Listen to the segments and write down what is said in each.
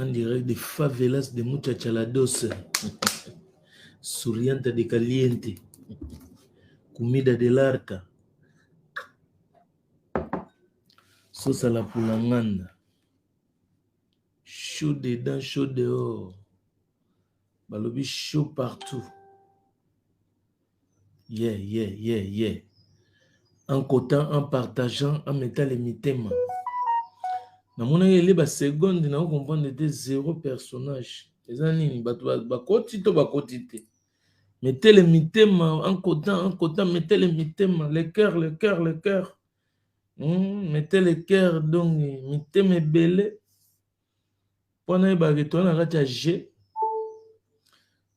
En direct de favelas de Muchachalados, Surianta de Caliente, Comida de l'Arta, Sauce à la Poulanganda, chaud dedans, chaud dehors, Balobi chaud partout. Yeah, yeah, yeah, yeah. En cotant, en partageant, en mettant les mitema. Dans mon avis, les secondes, nous comprenons des zéro personnage. Les années, bakotite. Mettez les mitema en cotant, mettez les mitema, le cœur. Mettez le cœur, donc, mitema belé. Pendant les baguettes, on a raté G.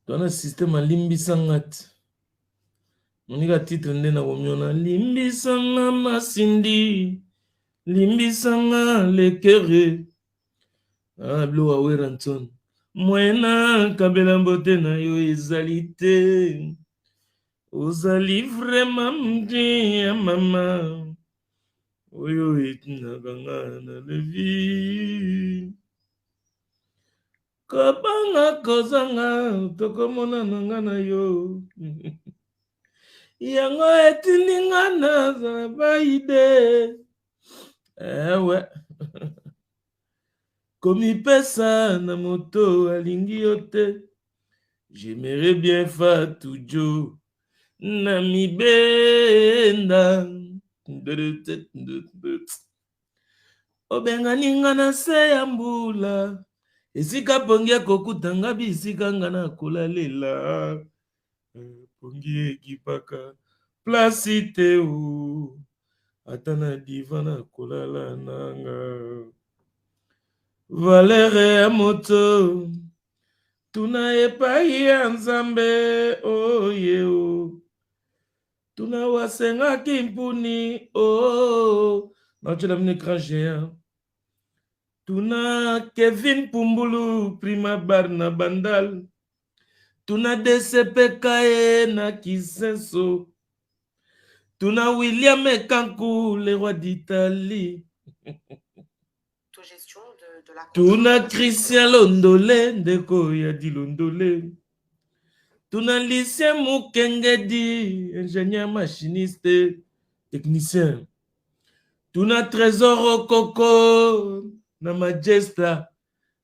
On a un système à limbisangat. On a un titre ndena womiona limbisanga masindi. Limbisanga le cœur. Ah, Blue Aweranton. Mwena kabela mbote na yo ezalité. Ozali vraiment mdi ya mama. Oyo itinakanga na levi. Kabanga kozanga tokomona nanga na yo. Yango etininga na baide. Ouais. Komi pesa na moto alingi yote. J'aimerais bien Fatou Jo na mibenda. Obenga ninga na se ya mbula. Esika pongi kokutanga bisika ngana kolalela. Pongi ekipaka placite o. Atana divana kolala nanga. Valere ya moto. Tuna epai ya nzambe oyeo. Tuna wasenga kimpuni Notre ami écran géant. Tuna Kevin Pumbulu prima bar na bandal. Tuna DCPK na Kisenso. Tuna William Ekanku, le roi d'Italie. Tuna Christian Londole, ndeko ya di Londole. Tuna Lucien Mukengedi, ingénieur machiniste, technicien. Tuna Trésor Okoko, na Majesta,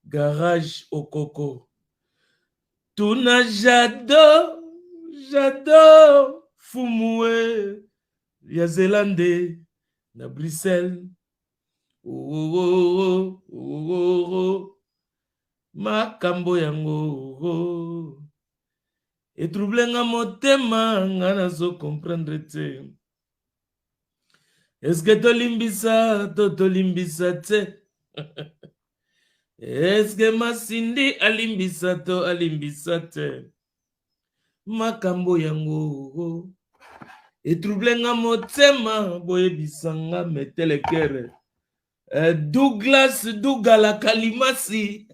garage Okoko. Tuna Jado Fumue, ya Zelande, na Bruxelles. Makambo yango. Etroublenga motema ngana zo comprendre te. Est-ce que tolimbisa tolimbisa te? Est-ce que masindi alimbisa alimbisa te? Makambo yango. Etroublenga motema boye bisanga metele kere. Douglas Dougala Kalimasi.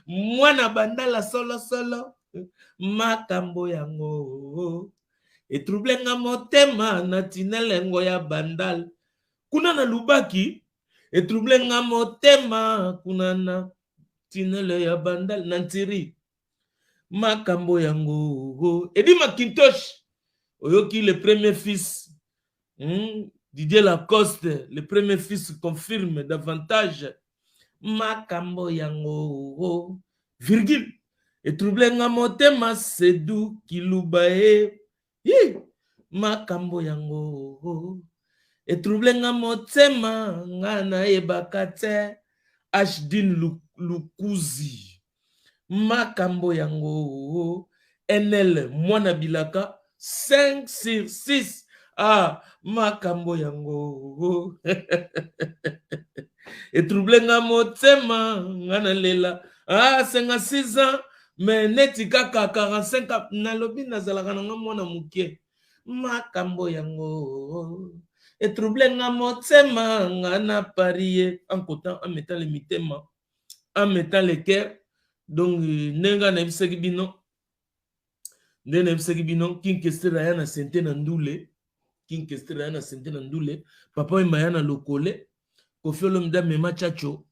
Mwana bandala solo. Makambo yango. Etroublenga motema na tinelengo ya bandal. Kuna na Lubaki. Etroublenga motema kuna na tinele ya bandal nantiri. Makambo yango. Eddie McIntosh. Oyoki le premier fils. Didier Lacoste, le premier fils confirme davantage. Makambo yango. Virgile. Etroublenga motema Sedou Kilubae. Makambo yango. Etroublenga motema ngana ebakate. Ashdin Lukuzi. Makambo yango. NL Mwana Bilaka 5 sur 6. Makambo yango. Etroublenga motema ngana lela. 56 ans. Mais neti kaka 45 na lobi nazalaka na mwana mukie. Makambo yango. Etroublenga motema ngana parie en cotant en mettant les mitema, en mettant les cœurs. Donc nenga na bisaki bino. Nena bisaki bino kinkestera yana sente na ndule. Kinkestera yana sente na ndule. Papa imba yana lokole. Kofiolo mda mema chacho.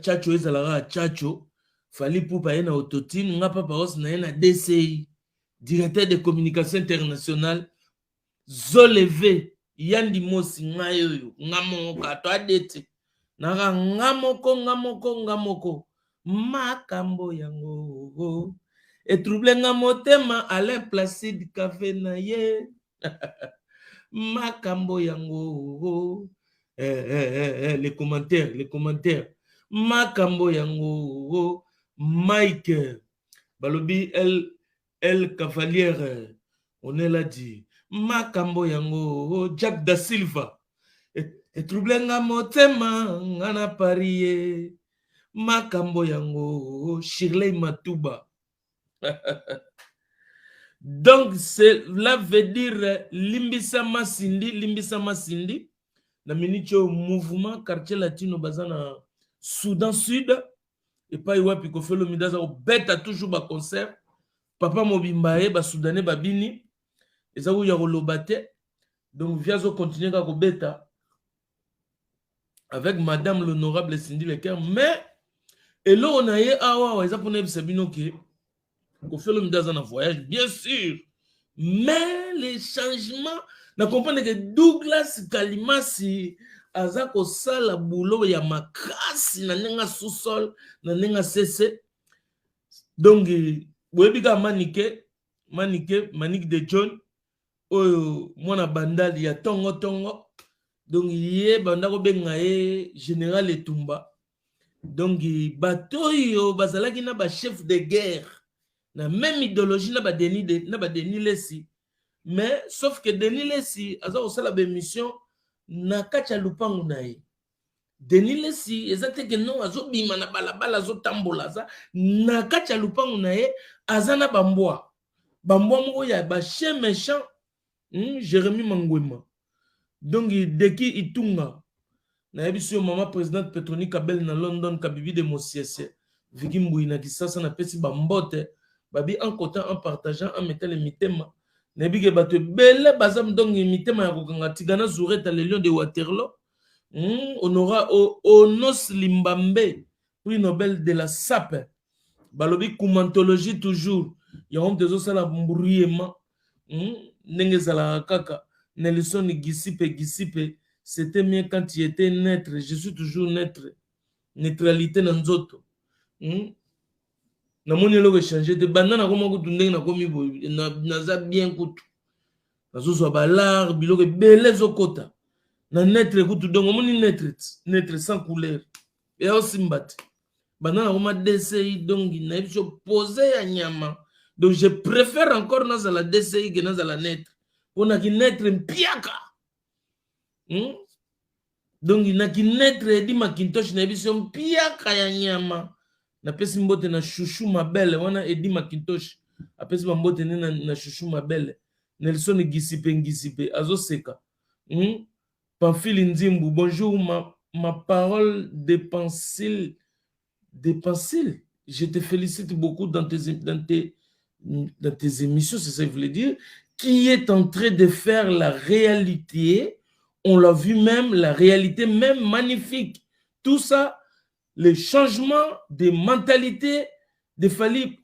Tchacho ezalaka Tchacho, Fally Ipupa ye na autotune, nga papa os na ye na DCI, directeur de communication internationale, Zoleve, Yandi Mosi nga yoyo, nga moko kato adete. Naka nga moko, makambo yango. Etrouble nga motema, Alain Placide Café na ye. Makambo yango. Les commentaires. Makambo yango. Mike. Balobi El Cavalière. On est là dit. Makambo yango. Jack da Silva. Etrouble nga motema, ngana parie. Makambo yango. Shirley Matuba. Donc, cela veut dire Limbisa Masindi, na minicho mouvement quartier latino bazana Soudan Sud, et pas Iwapi Kofelo Midaza, bête toujours ba concert, Papa Mobimbae, ba Soudanais Babini, et ça où y a relobate, donc Viazo continue à bêta avec Madame l'honorable Cindy Lecker, mais, et là on a eu, ils ont Sabino qui fait le dans un voyage, bien sûr. Mais les changements, on comprend que Douglas Kalimasi a sala boulot ya makasi na nenga sous-sol, na nenga cessé. Donc, Webika Manike de John, mwana bandal ya tongo. Donc, yé bandako bengaye général Etumba. Donc, batoyo bazalaki na ba chef de guerre. La même idéologie na ba Denis Lesi, mais sauf que Denis Lesi aza osala ba mission na kacha lupangu na ye. Denis Lesi ezate que non azo bima na balabala azo tambola za na kacha lupangu na ye azana bambwa moko ya ba chien méchant, Jérémy Mangwema. Donc deki itunga na yebisio mama présidente Petroni Kabel na London kabibi de Mosiese Viki Mbouina kisasa na pesi bambote babi en côté en partageant en mettant les mitema nebige bato belle bazam donc mitema ya kokanga tigana Zoureta le lion de Waterloo, on aura Onos Limbambe prix Nobel de la SAP balobi kumantologie toujours ya honte zo sala mbrouillement ndenge zala kaka Nelson Gisipe c'était mieux quand tu étais neutre, je suis toujours neutre, neutralité na nzoto. Na moni lo changer de banana ko moko tundenge na komi bo na za bien kutu nazo so balar biloko bele zokota na netre kutu donc moni netre sans couleur et aussi mbati banana ko ma DCI donc na ibiso poser ya nyama, donc je préfère encore na za la DCI que na za la netre on a ki netre mpiaka donc na ki netre di Macintosh na ibiso mpiaka ya nyama. Na pesi mbote na chouchou mabele wana Edi Macintosh apesi mbote na chouchou mabele Nelson Gisipe azo seka Pamphile Nzimbu bonjour ma parole de Pencil je te félicite beaucoup dans tes émissions, c'est ça que je voulais dire, qui est en train de faire la réalité, on l'a vu même, la réalité même magnifique, tout ça. Les changements de mentalité de Fally.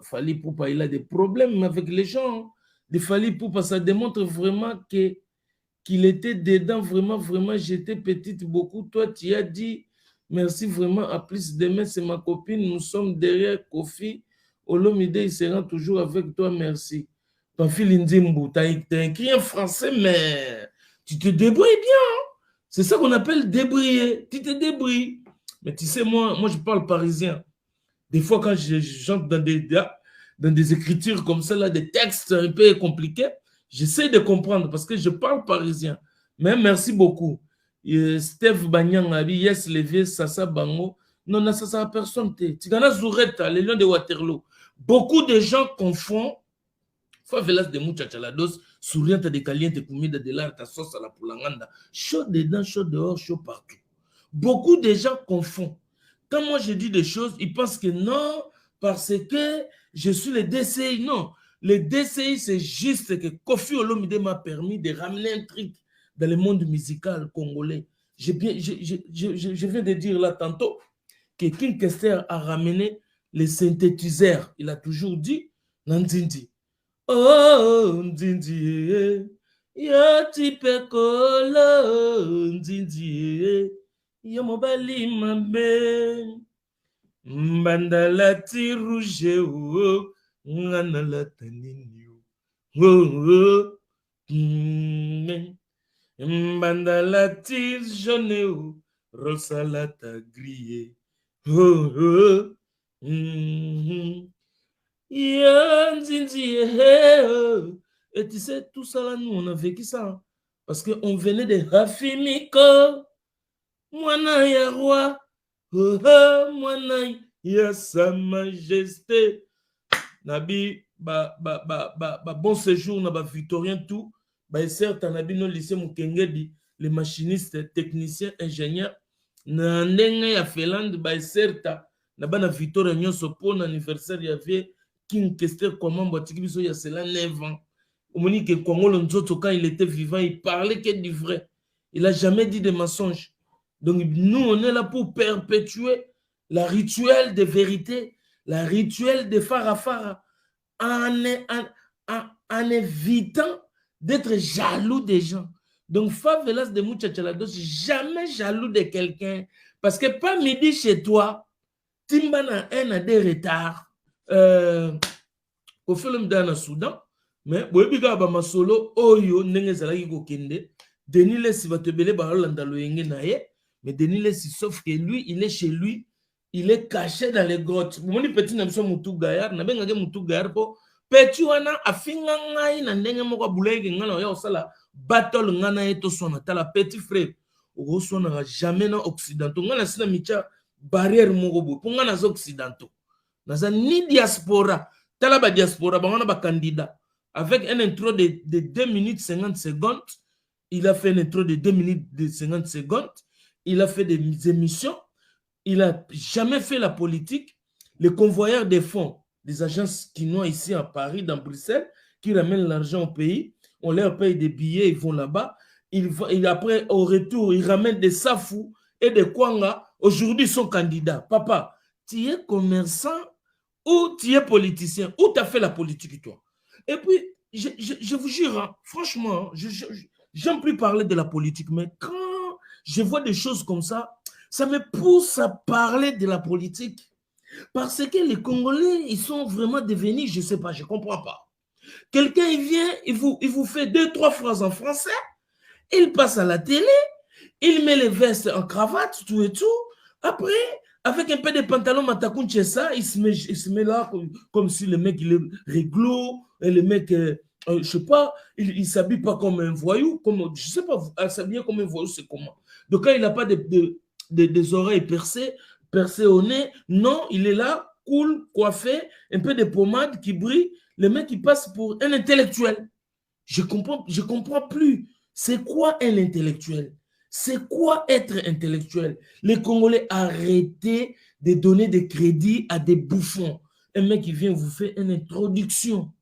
Fally Ipupa, il a des problèmes avec les gens. De Fally Ipupa, ça démontre vraiment qu'il était dedans, vraiment. J'étais petite beaucoup. Toi, tu as dit merci vraiment. À plus demain, c'est ma copine. Nous sommes derrière Kofi. Olomide, il sera toujours avec toi. Merci. Pamphile Nzimbu, tu as écrit en français, mais tu te débrouilles bien. C'est ça qu'on appelle débrouiller. Tu te débrouilles. Mais tu sais, moi je parle parisien. Des fois, quand j'entre dans des écritures comme ça, là, des textes un peu compliqués, j'essaie de comprendre parce que je parle parisien. Mais merci beaucoup. Steve Banyang, Yes Levier, Sasa Bango. Non, ça, ça personne. Tigana Zoureta, les lions de Waterloo. Beaucoup de gens confondent. Favelas de muchachalados, souriante de caliente, comida de l'art, ta sauce à la poulanganda. Chaud dedans, chaud dehors, chaud partout. Beaucoup de gens confondent. Quand moi je dis des choses, ils pensent que non, parce que je suis le DCI. Non, le DCI, c'est juste que Kofi Olomide m'a permis de ramener un truc dans le monde musical congolais. Je viens de dire là tantôt que King Kester a ramené les synthétiseurs. Il a toujours dit, Nandindi. Oh, Ndindi, yo tipe kolo, Ndindi, yo mobali mambe, mbandala ti rouge, oh, ngana la tanini, oh, mbandala ti jaune, oh, rosa la ta grillé, oh, et tu sais, tout ça là, nous, on a vécu ça. Parce qu'on venait de Rafimiko, Mwana ya roi, Mwana ya sa majesté. Nabi, bon séjour, na Victorien tout. Certes, nabi no lycée Mukengedi, les machinistes, techniciens, ingénieurs. Na ndenge ya Finlande, certes, na Victorien nyonso pour l'anniversaire, il y avait King Kester comment Boatiki biso il y a cela 9 ans. Omoni que Congo Nzoto quand il était vivant, il parlait que du vrai. Il a jamais dit de mensonges. Donc nous on est là pour perpétuer la rituel de vérité, la rituel de Farafara en évitant d'être jaloux des gens. Donc Favelas de Mouchachalados jamais jaloux de quelqu'un parce que pas midi chez toi, Timbana un a des retards. Au film dans Soudan, mais boyebiga ba masolo oyo ndenge zalaki ko kende Denis Lesi va te belé ba Hollanda loyenge naye, mais Denis Lesi sauf que lui il est chez lui, il est caché dans les grottes. Moni petit na biso mutu gayar na benga ke mutu gayar po petit wana afinga ngai na ndenge moko bulenge ngana ya osala battle ngana eto sona tala petit frère o sona jamais na occidentaux ngana sina micha barrière moko bo po ngana za occidentaux naza ni diaspora tala ba diaspora bangana ba candidat avec un intro de 2 minutes 50 secondes. Il a fait un intro de 2 minutes 50 secondes. Il a fait des émissions. Il n'a jamais fait la politique. Les convoyeurs des fonds des agences chinoises ici à Paris, dans Bruxelles, qui ramènent l'argent au pays, on leur paye des billets, ils vont là-bas. Après, au retour, ils ramènent des safou et des kwanga. Aujourd'hui, ils sont candidats. Papa, tu es commerçant ou tu es politicien, ou tu as fait la politique, toi. Et puis, je vous jure, hein, franchement, j'aime plus parler de la politique, mais quand je vois des choses comme ça me pousse à parler de la politique. Parce que les Congolais, ils sont vraiment devenus, je ne sais pas, je ne comprends pas. Quelqu'un, il vient, il vous fait 2-3 phrases en français, il passe à la télé, il met les vestes en cravate, tout et tout. Après, avec un peu de pantalon Matakun Chessa, il se met là comme si le mec il est réglo, et le mec, je ne sais pas, il ne s'habille pas comme un voyou, comme, je ne sais pas, s'habiller comme un voyou, c'est comment. Donc quand il n'a pas des oreilles percées au nez, non, il est là, cool, coiffé, un peu de pommade qui brille, le mec il passe pour un intellectuel. Je comprends plus. C'est quoi un intellectuel? C'est quoi être intellectuel? Les Congolais, arrêtez de donner des crédits à des bouffons. Un mec qui vient vous faire une introduction.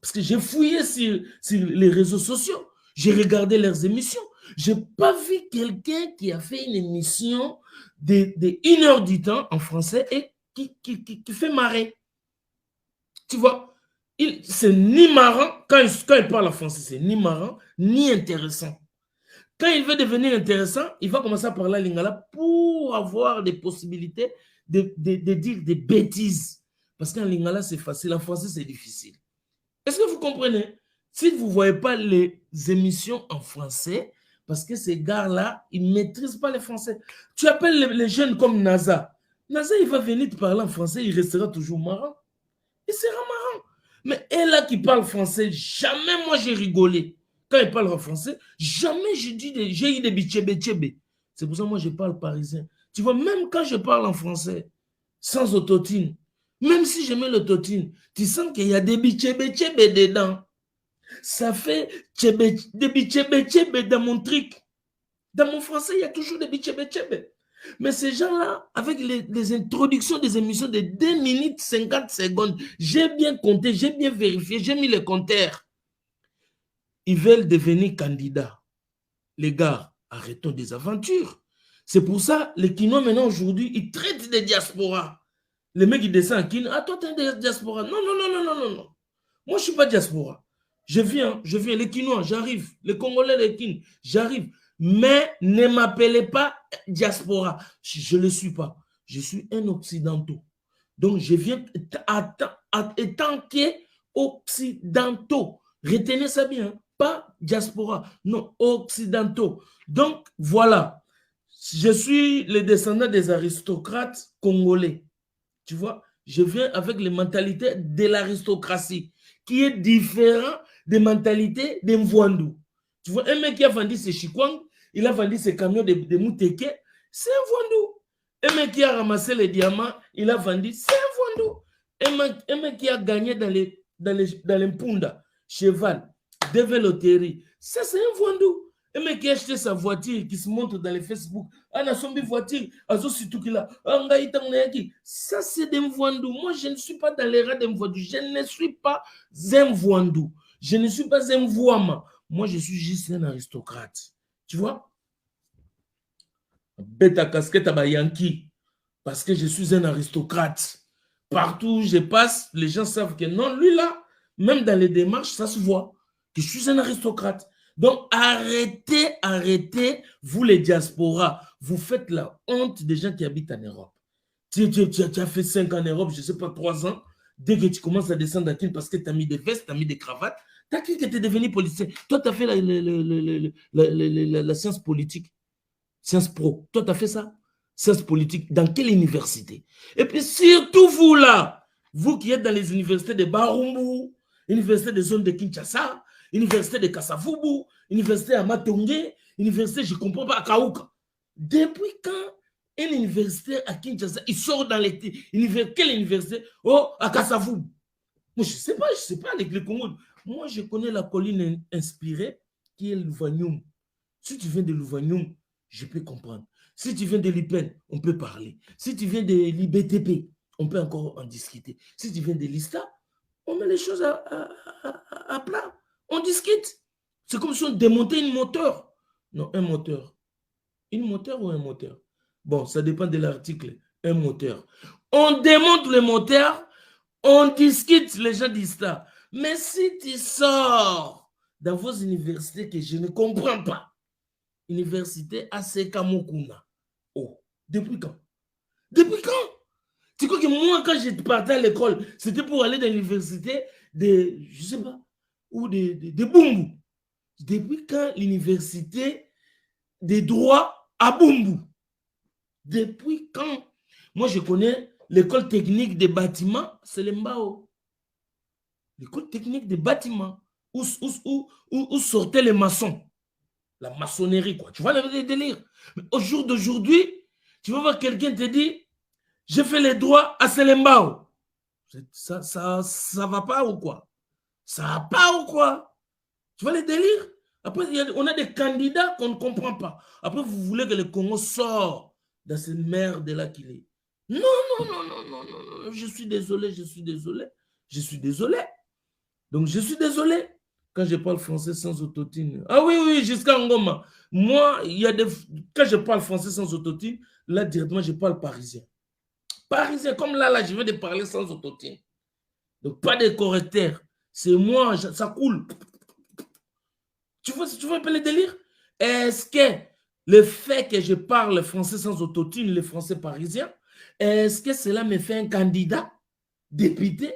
Parce que j'ai fouillé sur les réseaux sociaux. J'ai regardé leurs émissions. Je n'ai pas vu quelqu'un qui a fait une émission de 1 heure du temps en français et qui fait marrer. Tu vois? C'est ni marrant, quand il parle en français, c'est ni marrant, ni intéressant. Quand il veut devenir intéressant, il va commencer à parler à lingala pour avoir des possibilités de dire des bêtises. Parce qu'en lingala, c'est facile, en français, c'est difficile. Est-ce que vous comprenez? Si vous ne voyez pas les émissions en français, parce que ces gars-là, ils ne maîtrisent pas le français. Tu appelles les jeunes comme Naza. Naza, il va venir te parler en français, il restera toujours marrant. Il sera marrant. Mais elle là qui parle français, jamais moi j'ai rigolé. Quand il parle en français, jamais j'ai eu des bichébé. C'est pour ça que moi je parle parisien. Tu vois, même quand je parle en français, sans autotune, même si je mets l'autotune, tu sens qu'il y a des bichébé dedans. Ça fait des bichébé dans mon truc. Dans mon français, il y a toujours des bichébé. Mais ces gens-là, avec les introductions des émissions de 2 minutes 50 secondes, j'ai bien compté, j'ai bien vérifié, j'ai mis les compteurs. Ils veulent devenir candidats. Les gars, Arrêtons des aventures. C'est pour ça, les Kinois, maintenant, aujourd'hui, ils traitent des diasporas. Les mecs, ils descendent à Kin. Ah, toi, t'es un diaspora. Non, non, non, non, non, non, non. Moi, je ne suis pas diaspora. Je viens. Les Kinois, j'arrive. Les Congolais, les Kin, j'arrive. Mais ne m'appelez pas diaspora. Je ne le suis pas. Je suis un occidental. Donc, je viens étant occidentaux. Retenez ça bien. Pas diaspora. Non, occidentaux. Donc, voilà. Je suis le descendant des aristocrates congolais. Tu vois, je viens avec les mentalités de l'aristocratie, qui est différent des mentalités des Mvwandu. Tu vois, un mec qui a vendu ses chikwang, il a vendu ses camions de Mouteke, c'est un Mvwandu. Un mec qui a ramassé les diamants, il a vendu, c'est un Mvwandu. Un mec qui a gagné dans les Mpunda, cheval, déveloterie, ça c'est un Mvwandu. Un mec qui a acheté sa voiture, qui se montre dans les Facebook, ah, n'a sombi voiture, azo surtout qu'il a, ça c'est des Mvwandu. Moi, je ne suis pas dans les rats des Mvwandu. Je ne suis pas un Mvwandu. Je ne suis pas un Mvwama. Moi, je suis juste un aristocrate. Tu vois? Bête casquette à Yankee. Parce que je suis un aristocrate. Partout où je passe, les gens savent que non, lui là, même dans les démarches, ça se voit que je suis un aristocrate. Donc, arrêtez, vous les diasporas. Vous faites la honte des gens qui habitent en Europe. Tu as fait 5 ans en Europe, je ne sais pas, 3 ans. Dès que tu commences à descendre à Kin parce que tu as mis des vestes, tu as mis des cravates, tu as cru que tu es devenu policier. Toi, tu as fait la science politique, science pro. Toi, tu as fait ça? Science politique. Dans quelle université? Et puis, surtout vous là, vous qui êtes dans les universités de Barumbu, université de zone de Kinshasa, université de Kasavubu, université à Matongé, université, je ne comprends pas, à Kaouka. Depuis quand une université à Kinshasa, il sort dans les... Quelle université? Oh, à Kasavubu. Moi, je ne sais pas, les Congo. Moi, je connais la colline inspirée qui est Louvanium. Si tu viens de Louvanium, je peux comprendre. Si tu viens de l'IPEN, on peut parler. Si tu viens de l'IBTP, on peut encore en discuter. Si tu viens de l'ISTA, on met les choses à plat. On discute. C'est comme si on démontait une moteur. Non, un moteur. Une moteur ou un moteur? Bon, ça dépend de l'article. Un moteur. On démonte le moteur, on discute, les gens disent ça. Mais si tu sors dans vos universités que je ne comprends pas, université ACK Mokuna, oh, depuis quand? Depuis quand? Tu crois que moi, quand je partais à l'école, c'était pour aller dans l'université de, je ne sais pas, ou de Bumbu. Depuis quand l'université des droits à Bumbu? Depuis quand? Moi, je connais l'école technique des bâtiments, c'est le Mbao. L'école technique des bâtiments, où sortaient les maçons. La maçonnerie, quoi. Tu vois le délire. Mais au jour d'aujourd'hui, tu vas voir quelqu'un te dit, j'ai fait les droits à Selembao. Ça va pas ou quoi? Ça va pas ou quoi? Tu vois les délires? Après, on a des candidats qu'on ne comprend pas. Après, vous voulez que le Congo sorte dans cette merde-là qu'il est. Non, non, non, non, non, non, non. Je suis désolé, je suis désolé. Je suis désolé. Donc, je suis désolé quand je parle français sans autotune. Ah oui, oui, jusqu'à Ngoma. Moi, quand je parle français sans autotune, là, directement, je parle parisien. Parisien, comme là, je viens de parler sans autotune. Donc, pas de correcteur. C'est moi, ça coule. Tu vois un peu le délire? Est-ce que le fait que je parle français sans autotune, le français parisien, est-ce que cela me fait un candidat député?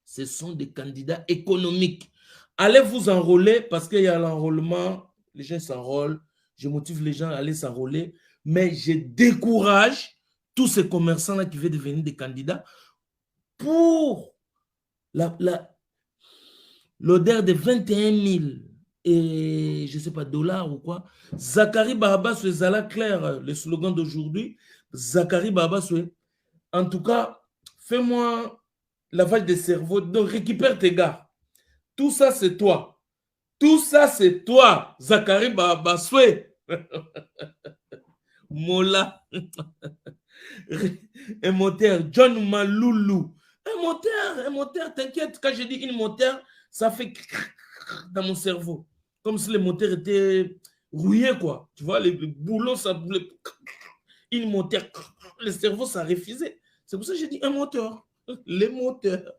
Ce sont des candidats économiques. Allez vous enrôler parce qu'il y a l'enrôlement, les gens s'enrôlent, je motive les gens à aller s'enrôler, mais je décourage tous ces commerçants-là qui veulent devenir des candidats pour l'odeur de 21 000 et je ne sais pas, dollars ou quoi. Zachary Barabaswe, Zala Claire, le slogan d'aujourd'hui, Zachary Barabaswe. En tout cas, fais-moi lavage de cerveau, donc récupère tes gars. Tout ça, c'est toi. Tout ça, c'est toi, Zachary Barabaswe. Mola. Un moteur, John Maloulou. Un moteur, t'inquiète, quand je dis une moteur, ça fait dans mon cerveau. Comme si le moteur était rouillé, quoi. Tu vois, les boulons, ça... Une moteur, le cerveau, ça refusait. C'est pour ça que j'ai dit un moteur. Les moteurs.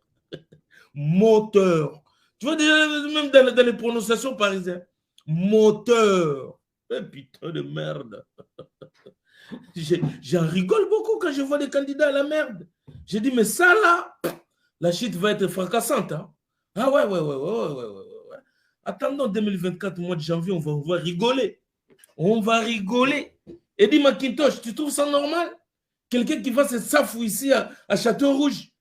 Moteur. Tu vois, déjà, même dans les prononciations parisiennes. Moteur. Putain de merde. J'en rigole beaucoup quand je vois des candidats à la merde. J'ai dit, mais ça là, la chute va être fracassante. Hein? Ah ouais. Attendons 2024, mois de janvier, on va rigoler. On va rigoler. Eddie Macintosh, tu trouves ça normal? Quelqu'un qui va se safou ici à Château-Rouge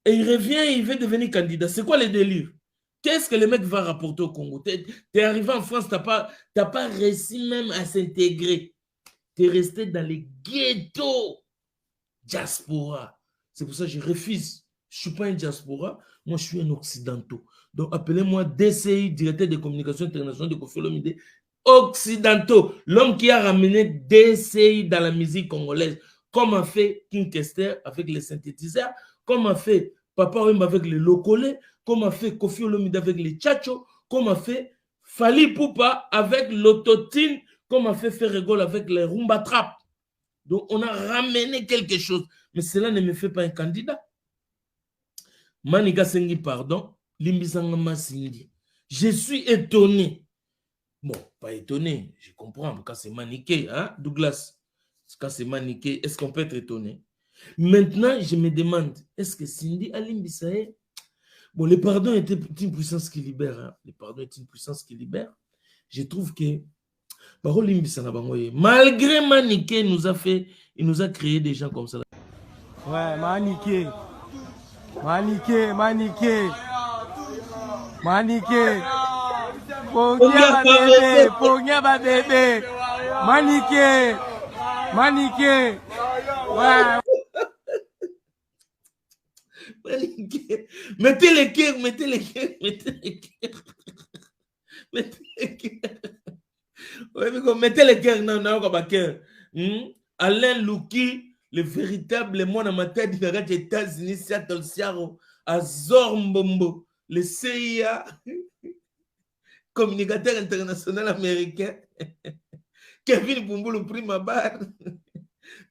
et il revient et il veut devenir candidat. C'est quoi le délire? Qu'est-ce que le mec va rapporter au Congo? T'es arrivé en France, t'as pas réussi même à s'intégrer. T'es resté dans les ghettos. Diaspora. C'est pour ça que je refuse. Je ne suis pas un diaspora, moi je suis un occidentaux. Donc appelez-moi DCI, directeur des communications internationales de Koffi Olomide. Occidentaux, l'homme qui a ramené DCI dans la musique congolaise, comme a fait King Kester avec les synthétiseurs, comme a fait Papa Wemba avec les locolés, comme a fait Koffi Olomide avec les tchatchos, comme a fait Fali Poupa avec l'autotune, comme a fait Ferregol avec les rumba trap. Donc on a ramené quelque chose, mais cela ne me fait pas un candidat. Maniga Sengi, pardon, Limbisanga Masindi. Je suis étonné. Bon, pas étonné, je comprends, quand c'est maniqué, hein, Douglas. Quand c'est maniqué, est-ce qu'on peut être étonné? Maintenant, je me demande, est-ce que Cindy Alimbisae, bon, le pardon est une puissance qui libère, hein. Le pardon est une puissance qui libère. Je trouve que, malgré Maniqué, il nous a créé des gens comme ça. Ouais, Maniqué. Maniqué. Pogna ba bébé. Maniqué. Ouais. Mettez les cœurs. Mettez les cœurs, non, Alain Louki, le véritable moi dans ma tête des États-Unis, Seattle Seattle, Azor Mbombo, le CIA, communicateur international américain, Kevin Bumboulou Primabar,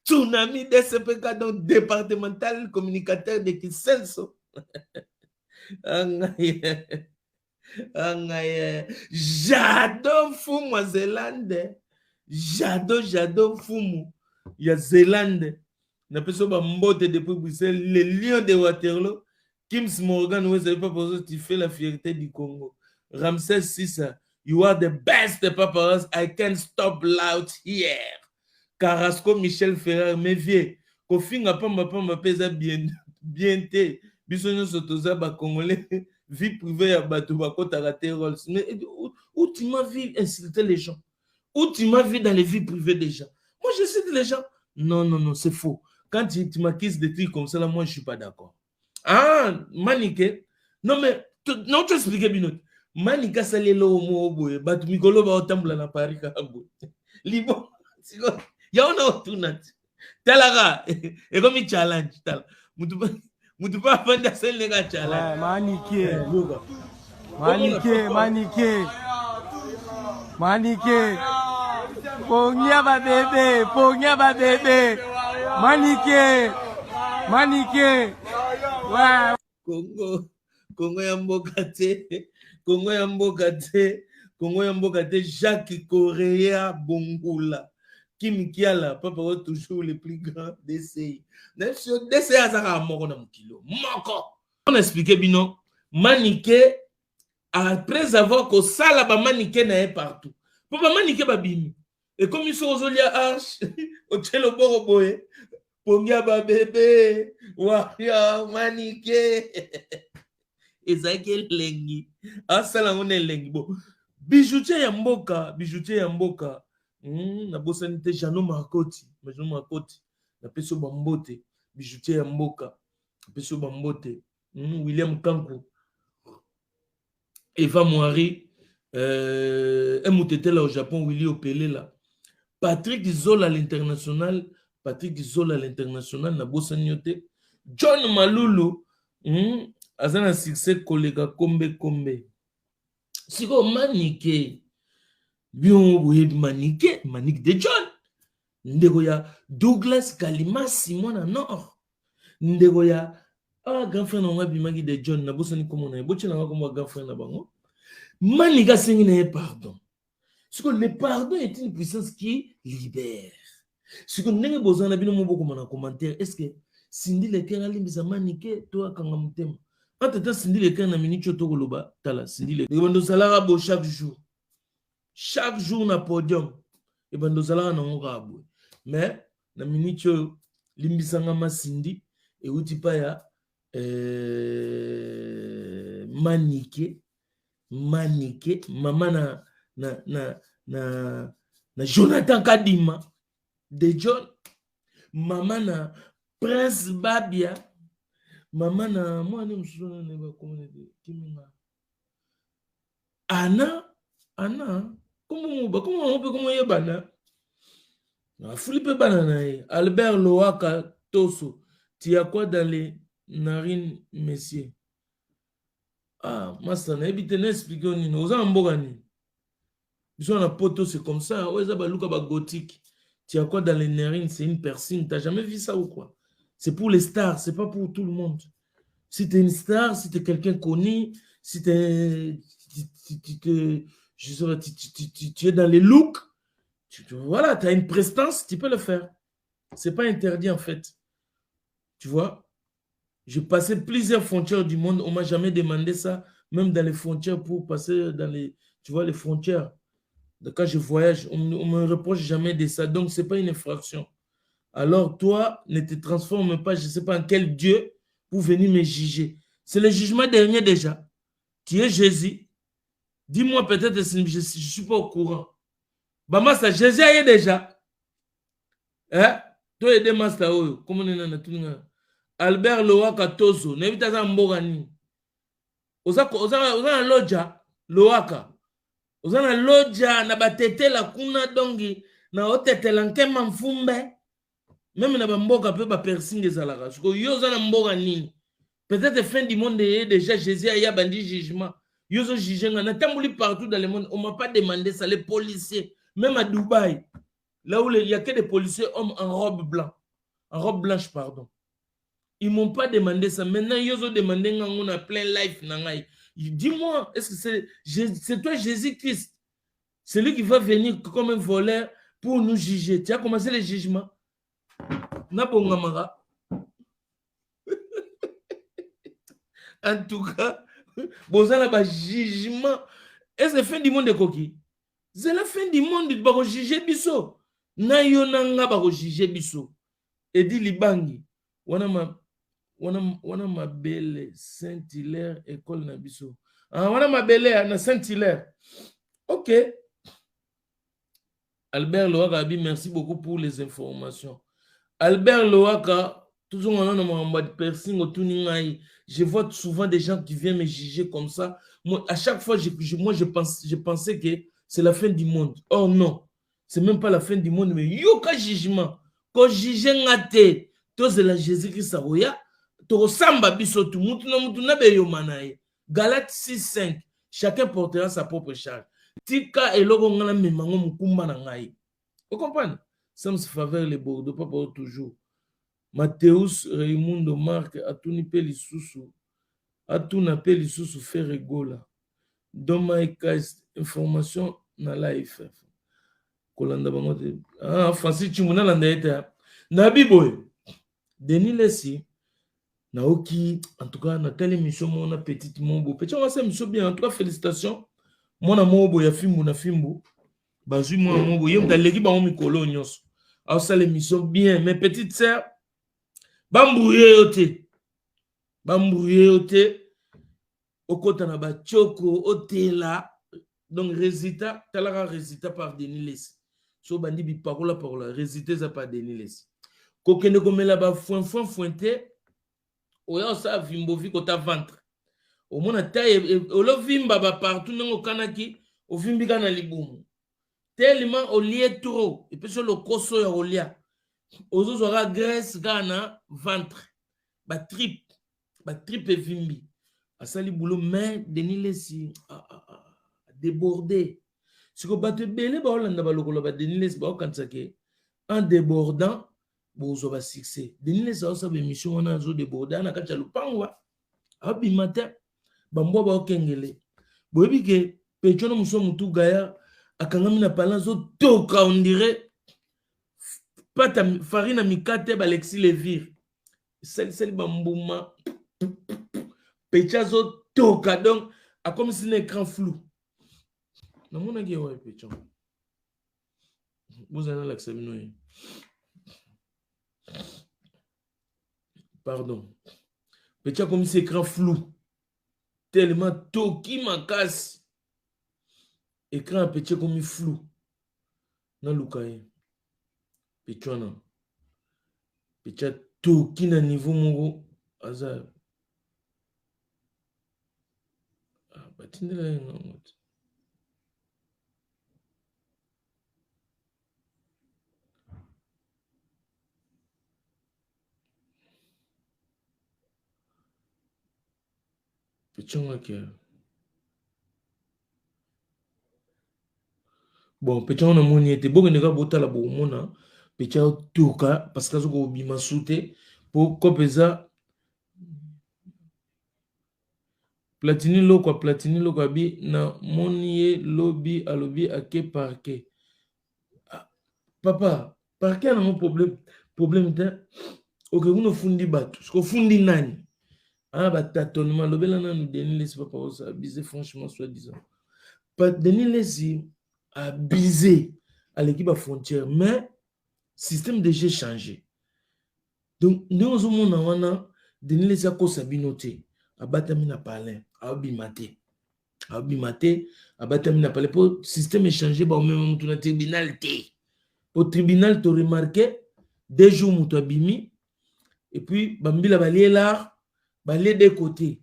Tsunami DCPK, donc départemental communicateur de Kisenso. J'adore Fumu à Zélande. J'adore Fumu. Il y a Zélande. On appelle ça Mbote depuis Bruxelles. Les lions de Waterloo. Kims Morgan, vous savez pas pour ça, tu fais la fierté du Congo. Ramsès Sissa, you are the best paparazzi. I can't stop loud here. Carrasco, Michel Ferrer, mes vieux. Kofi n'a pas ma pesa bien te. Bisogno sotoza ba Congolais. Vie privée à Batouba, t'as Rolls. Mais où tu m'as vu insulter les gens? Où tu m'as vu dans les vies privées des gens? Moi, je cite les gens. Non, c'est faux. Quand tu m'accuses des trucs comme ça, là, moi, je ne suis pas d'accord. Ah, Maniké. Non, mais, non, tu expliques bien. Manika salelo moboye, batu mikolo ba otambula na Paris kabo. Libo, ya ona otunat. Talaga, e komi challenge tal. Mutu pa fanda sel nega challenge. Maniqué. Pogna ba bébé. Maniqué. Ouais. Congo ya mboka te, Jacques Correa Bongula. Kim Kiala, papa va toujours le plus grand DCI. DCI azaka moko na mukilo. Moko. On expliqué bino, Maniqué, après avoir que ça là ba Maniqué na partout. Papa Maniqué ba bimi. Et comme ils sont aux arches, au tchelo boroboé, Pongia ba bébé, Waria Maniqué. Ezekiel Lengi. Asala ngone Lengi. Bon. Bijoutier ya mboka. Na bosanite Jano Makoti. Na peso bambote. Bijoutier ya mboka. Peso bambote. William Kanku. Eva Moari. Moutetela au Japon. Willy Opele là. Patrick Zola à l'international. Na bosaniote. John Malulu. Azana succès collègue Kombe. Siko Maniqué. Bion boye Manique de John. Ndeko ya Douglas Kalima Simon à Nord. Ndeko ya grand frère na bimaki de John na bosani comme on a boche na comme grand frère na bango. Manika sengi na pardon. Parce que le pardon est une puissance qui libère. Ce que nous avons besoin de beaucoup de commentaires, est-ce que Cindy le cœur a limbisa Manique toi kanga mutema. En tout temps Cindy le cœur na minute to koloba tala Cindy le. Bando salara bo chaque jour. Chaque jour na podium. Et bando salara na ngabo. Mais na minute limbisa ngama Cindy et uti pa ya Manique mama na Jonathan Kadima de John, mama na Prince Babia, mama na moi ne me souviens ne communauté Kiminga Anna comment on peut comment yebana na Philippe Banana Albert Loaka Toso tu as quoi dans les narines messieurs. Ah, Master, n'habite n'explique on nous a mbogani. Bisous na poto c'est comme ça. Ouais, ça baluka ba gothique. Tu as quoi dans les narines, c'est une piercing. T'as jamais vu ça ou quoi? C'est pour les stars, c'est pas pour tout le monde. Si t'es une star, si t'es quelqu'un connu, si t'es, je sais, tu es dans les looks, voilà, t'as une prestance, tu peux le faire. C'est pas interdit en fait. Tu vois? J'ai passé plusieurs frontières du monde. On ne m'a jamais demandé ça, même dans les frontières, pour passer dans les, tu vois, les frontières. Quand je voyage, on ne me reproche jamais de ça. Donc, ce n'est pas une infraction. Alors, toi, ne te transforme pas, je ne sais pas en quel Dieu, pour venir me juger. C'est le jugement dernier déjà. Tu es Jésus. Dis-moi peut-être si je ne suis pas au courant. Bah, ça, Jésus est déjà. Hein? Toi, et master, comment on est tout le Albert Loaka Tozo, nevita za mbogani. Oza na loja Loaka. Oza na loja na batete la kuna dongi na otete la nkema mfumbe. Même na bamboka pe ba persinge zalaka. Parce yo oza na mbogani. Peut-être fin du monde est déjà Jésus a bandi jugement. Yo zo jugenga na tambouli partout dans le monde. On m'a pas demandé ça les policiers, même à Dubaï. Là où il y a que des policiers hommes en robe blanche pardon. Ils ne m'ont pas demandé ça. Maintenant, ils ont demandé qu'on a plein life. Dis-moi, est-ce que c'est toi Jésus-Christ? C'est lui qui va venir comme un voleur pour nous juger. Tu as commencé le jugement. En tout cas, bon, ça là, jugement. Est-ce que la fin du monde est coquille? C'est la fin du monde, il va juger biso. Na yo nanga va juger biso. Et dit Libangi, wana mabele Saint-Hilaire école na biso. Ah, wana mabele na Saint-Hilaire. Ok. Albert Loaka Abi, merci beaucoup pour les informations. Albert Loaka, toujours en mode piercing au tuningai. Je vois souvent des gens qui viennent me juger comme ça. Moi, à chaque fois, je pensais que c'est la fin du monde. Oh non, c'est même pas la fin du monde, mais yoka jugement. Quand juge ngate, toi c'est la Jésus-Christ saroya. Galates 6:5. Chacun portera sa propre charge. Tika eloko ngala memango mukumba na ngai. Vous comprenez? Ça me faveur les Bordeaux, pas pour toujours. Mathéus Raimundo Marc atuni pe lisusu. Atuna pe lisusu fait rigola. Doma information na life. Kolanda bangote. Ah, Francis Chimuna landa eta. Nabiboy. Denis Lessi. Naoki, en tout cas, dans telle émission, mon petite Mombo. Petit, on va faire bien. En tout cas, félicitations. Mon amour, il y a Fimbo, na Fimbo. Bazui, mon amour, il y a l'équipe en Mikolo, Nyos. Alors, ça, l'émission bien. Mes petites sœurs, Bambouye, ote. Bambouye, ote. Okota na ba Choko, ote là. Donc, résultat, talara résultat par Denis Lessi. So, bandi bi parola, résultat, ça par Denis Lessi. Kokene komela ba fointé. Oya sa vimbo vi kota ventre. Au mona taille olo vimba ba partout nango kanaki o vimbi kana libumu. Tellement au lié trop et puis sur le koso ya olia. Ozo zora graisse kana ventre. Ba trip et vimbi. Asali boulot mais Denis Lessi débordé. Si vous battez belé, bah, on a balokolo ba Denis ba quand ça que en débordant, vous avez succès. Denis ça ça émission on a zo débordant na kacha lupangwa. Abi matin, bambo ba okengele. Boyebi ke pechono muso mutu gaya akangami na palanzo toka on dirait pata farine mikate ba Alexis Levir. Celle bambouma pechazo toka donc a comme si un écran flou. Non mon agué ouais pechon. Vous allez l'accepter. Pardon. Pecha comme si écran flou. Tellement toki ma casse. Écran pecha comme flou. Na lukaye. Pechona. Pecha toki na niveau mongo. Aza. Ah, batinde la yon. Pechona ke. Bon, pechona moni ete. Bogo nega bota la bo mona. Pecha toka. Parce que zo bima soute. Pour kopeza. Platini loko abi na moniye lobby alobi ake parquet. Ah, papa, parquet a un problème de ok, vous ne fundi batou, ce que fundi nani. Ah, bah, tâtonnement, le bel nous Denis laisse papa ça abusé franchement soit disant. Pas Denis laisse abusé à l'équipe à frontière, mais système de jeu changé. Donc nous avons Denis laisse à cause sabinoté, abatami na palin, abimate. Abimate, abatami na palin pour système échangé, bah même tout na tribunal té. Au tribunal tu remarqué 2 jours mutu abimi et puis bambila balie là, balie des côtés.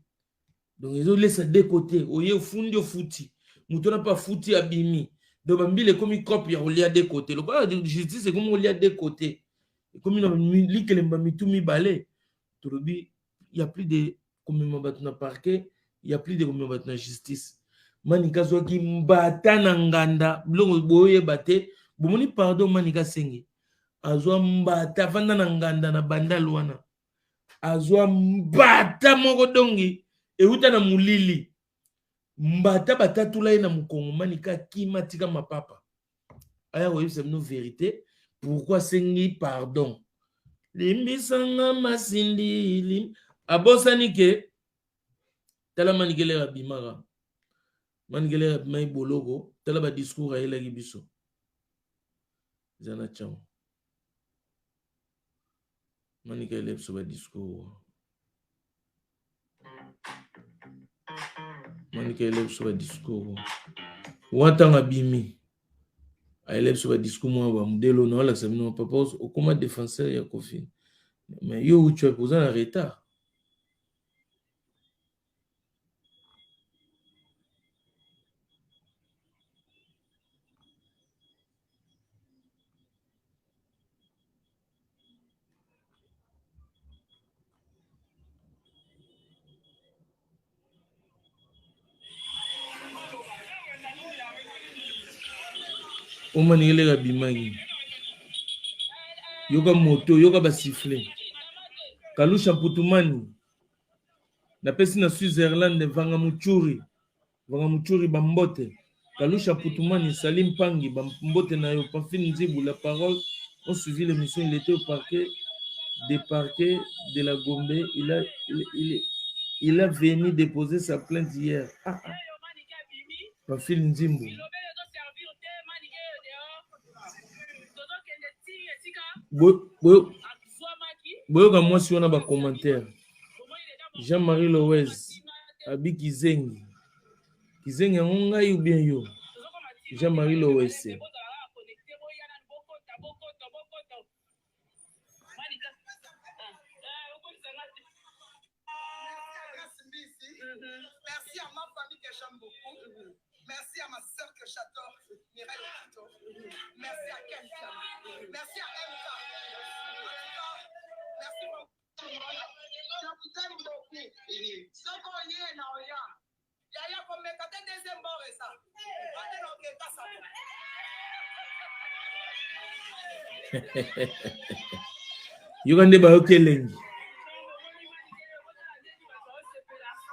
Donc ils ont laissé des côtés, oye fundi o futi. Mutu na pas futi abimi. Donc bambila comme copie on lia des côtés. Le pas de justice c'est comme on lia des côtés. Et comme il a li que les mbamitu mi balé. Il y a plus de comme na parquet, il y a plus de comme na justice. Manika zoki mbata na nganda, blongo boye bate, bomoni pardon manika sengi. Azwa mbata vanda na nganda na banda luana. Azwa mbata moko dongi euta na mulili. Mbata batatula na mukongo manika kima tika mapapa. Aya oui c'est une vérité. Pourquoi sengi pardon? Limbisanga masindi lim abosani ke tala manikele rabimara. Manikele mai bologo tala ba discours ayela gibiso. Zana chao. Manika élève sur le discours. Manika élève sur le discours. Ouatang abimi. Élève sur le discours. Moi, modèle, on a l'examen. On propose au comment défenseur et à Kofi. Mais yo, tu as posé un retard. Omanigele rabimagi. Yoga moto, yoga basifle. Kalusha Putumani. Na pesi na Switzerland vanga muchuri bambote. Kalusha Putumani, Salim Pangi, bambote na yo Pafini Nzibou. La parole, on suivi l'émission, il était au parquet de la Gombe. Il a venu déposer sa plainte hier. Pafini Nzibou. Boyoka moi si on a un commentaire. Jean-Marie Loez, Abi Kizengi. Kizengi ngai ou bien yo. Jean-Marie Loez. Merci à ma famille que j'aime beaucoup. Merci à ma soeur que j'adore, Mireille Okito. Merci à Kenka. Merci à MK. Merci beaucoup. Je vous aime beaucoup. Ce qu'on y est, Yaya, comme mes 4 deuxième bord et ça. Yogande bayokelengi.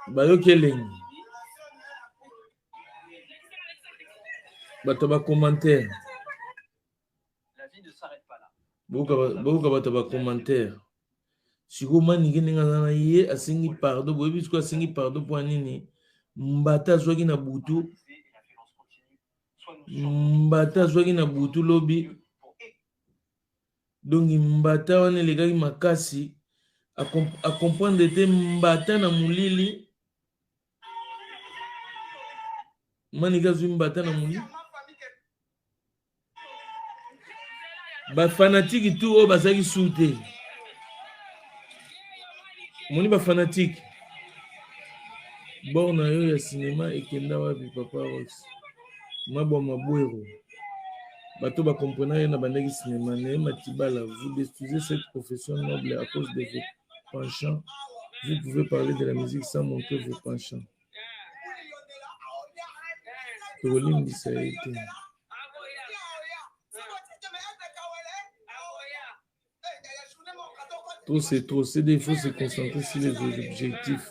Bayokelengi. Bato ba commentaire. La vie ne s'arrête pas là. Boka bato ba commentaire. Siko maniki ninga na ye asingi pardon, boyebi siko asingi pardon pour nini? Mbata zwaki na butu. Mbata zwaki na butu lobi. Donc mbata wane legaki makasi a comprendre te mbata na mulili. Manika zwi mbata na mulili. Ba fanatique tout o bazaki soute. Moni ba fanatique. Bon na yo ya cinéma ekenda wapi papa Rox. Mabwa mabwero. Bato ba comprendre na bandaki cinéma ne matibala. Vous détruisez cette profession noble à cause de vos penchants. Vous pouvez parler de la musique sans montrer vos penchants. Tolim ça a été. Trop c'est trop, c'est des faut se concentrer sur les objectifs.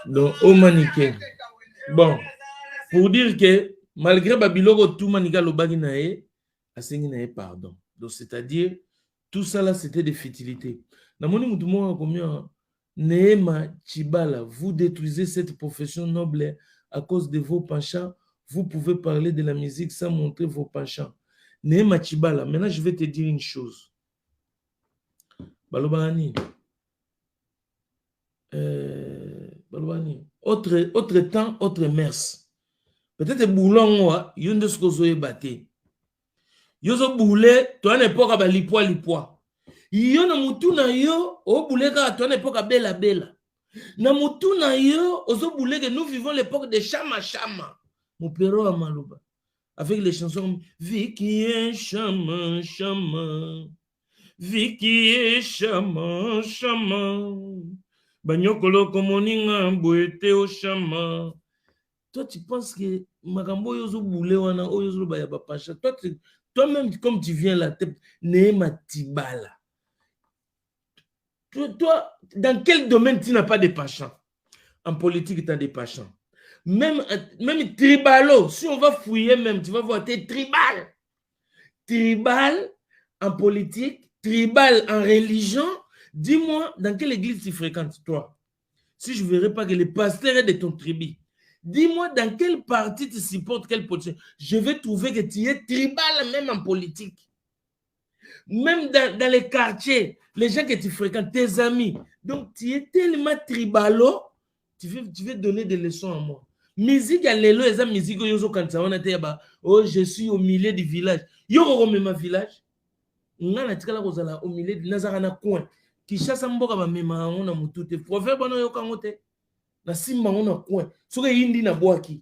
Donc, au maniqué. Bon, pour dire que malgré Babiloko, tout manika lobagi nae, asengi nae pardon. Donc, c'est-à-dire, tout ça là, c'était des futilités. Namoni mutumo combien Neema Chibala, vous détruisez cette profession noble à cause de vos penchants. Vous pouvez parler de la musique sans montrer vos penchants. Neema Chibala, maintenant je vais te dire une chose. Balobani. Autre temps, autre mers. Peut-être boulon, yonde ce que vous avez battu. Yozo boulé, toi n'époque à lipwa. Yo na mutu na yo, o bouleka, toi n'époque à bela. Na mutu na yo, ozo bouleke, nous vivons l'époque de Chama Chama. Mon péro à Malouba. Avec les chansons Vicky Chama Chama. Vicky Chama Chama. Banyokolo komoninga boete o Chama. Toi, tu penses que Magambo yozo boulé wana, o yozo baya bapacha. Toi-même, comme tu viens là, Neema Tibala. Toi, dans quel domaine tu n'as pas de penchant? En politique, tu as des penchants. Même tribalo, si on va fouiller même, tu vas voir, tu es tribal. Tribal en politique, tribal en religion. Dis-moi, dans quelle église tu fréquentes, toi? Si je ne verrai pas que les pasteurs est de ton tribu. Dis-moi dans quel parti tu supportes, quelle politique. Je vais trouver que tu es tribal même en politique. Même dans les quartiers, les gens que tu fréquentes, tes amis. Donc, tu es tellement tribalo, tu veux donner des leçons à moi. Musique, musique, oh, je suis au milieu du village. Yo, ma village. Au milieu du Nazarana coin. Qui chasse un boka, on a moutoute. Proverbe, on a yokamote. Na simba, on a coin. Soke hindi na boaki.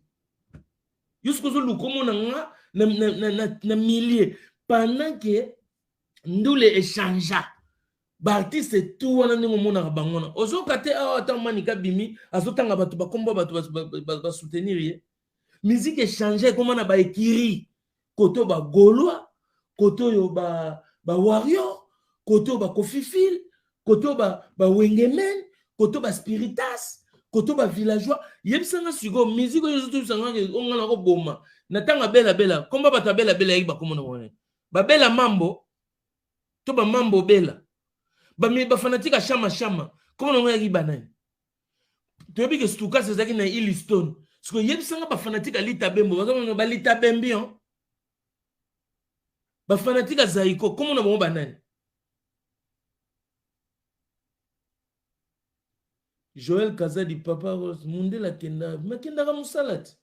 Yusko zo lukomo na milliers. Pendant que nous les échangeons. Barti c'est tout wana ningo mona bangona. Ozo kate awa tamanika bimi azotanga batu bakomba batu ba soutenir ye. Musique échanger comment na ba ekiri. Koto ba Gaulois, koto yo ba warrior, koto ba Kofifil, koto ba Wengemen, koto ba Spiritas, koto ba villageois. Yebsanga sugo musique yo zoto sanga ngana ko boma. Natanga bela komba batu bela yiba komona wona. Ba bela mambo to ba mambo bela. Ba fanatique à Chama. Comment on a dit banane? Tu as vu que Stuka c'est ça qui n'a Illiston. Parce que yeb sanga ba fanatique à Lita Bembo, ba Lita Bembion. Ba fanatique à Zaiko, comment on a banane? Joël Kaza dit papa Rose, monde la kenda, ma kenda ga musalat.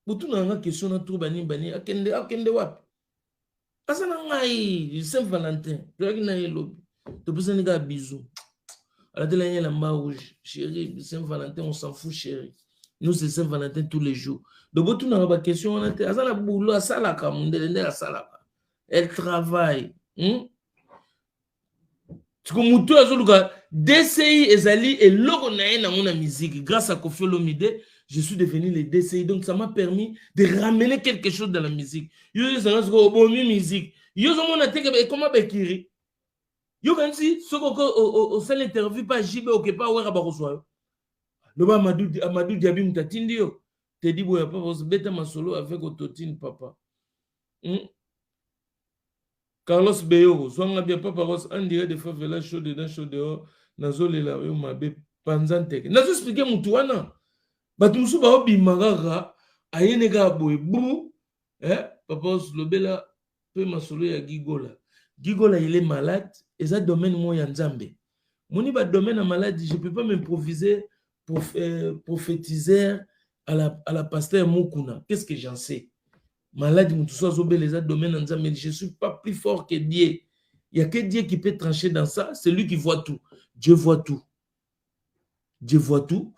Butu na nga question na tout bani akende wap. Asana ngai Saint-Valentin, tu as na lobby. Tu peux dire bisous. À la télé, il y a la main rouge. Chérie, Saint-Valentin, on s'en fout, chérie. Nous, c'est Saint-Valentin tous les jours. Donc, tu n'as pas de question. Elle travaille. Tu comme mutu azoluka DCI ezali et logo na na mona musique grâce à Koffi Olomide, je suis devenu le DCI, donc ça m'a permis de ramener quelque chose dans la musique. Yo zanga ko bomi musique. Yo zo mona teke comment bekiri. Yo quand si soko au seul interview pas JB ou que pas wera ba koswa. Le ba Amadou Diaby mutatindi yo. Te dit boya pas beta ma solo avec Ototine papa. Carlos Beyo, soit bien papa Ross, on dirait des fois vela chaud dedans chaud dehors, nazo lela yo mabe panzante. Nazo expliquer mutuana. Batu musu ba obi magara ayene ga boy bou papa Ross lobela pe masolo ya Gigola. Gigola il est malade et ça domaine moi ya Nzambe. Moni ba domaine à maladie, je peux pas m'improviser prophétiser à la pasteur Mukuna. Qu'est-ce que j'en sais? Malade, je ne suis pas plus fort que Dieu. Il n'y a que Dieu qui peut trancher dans ça. C'est lui qui voit tout. Dieu voit tout. Dieu voit tout.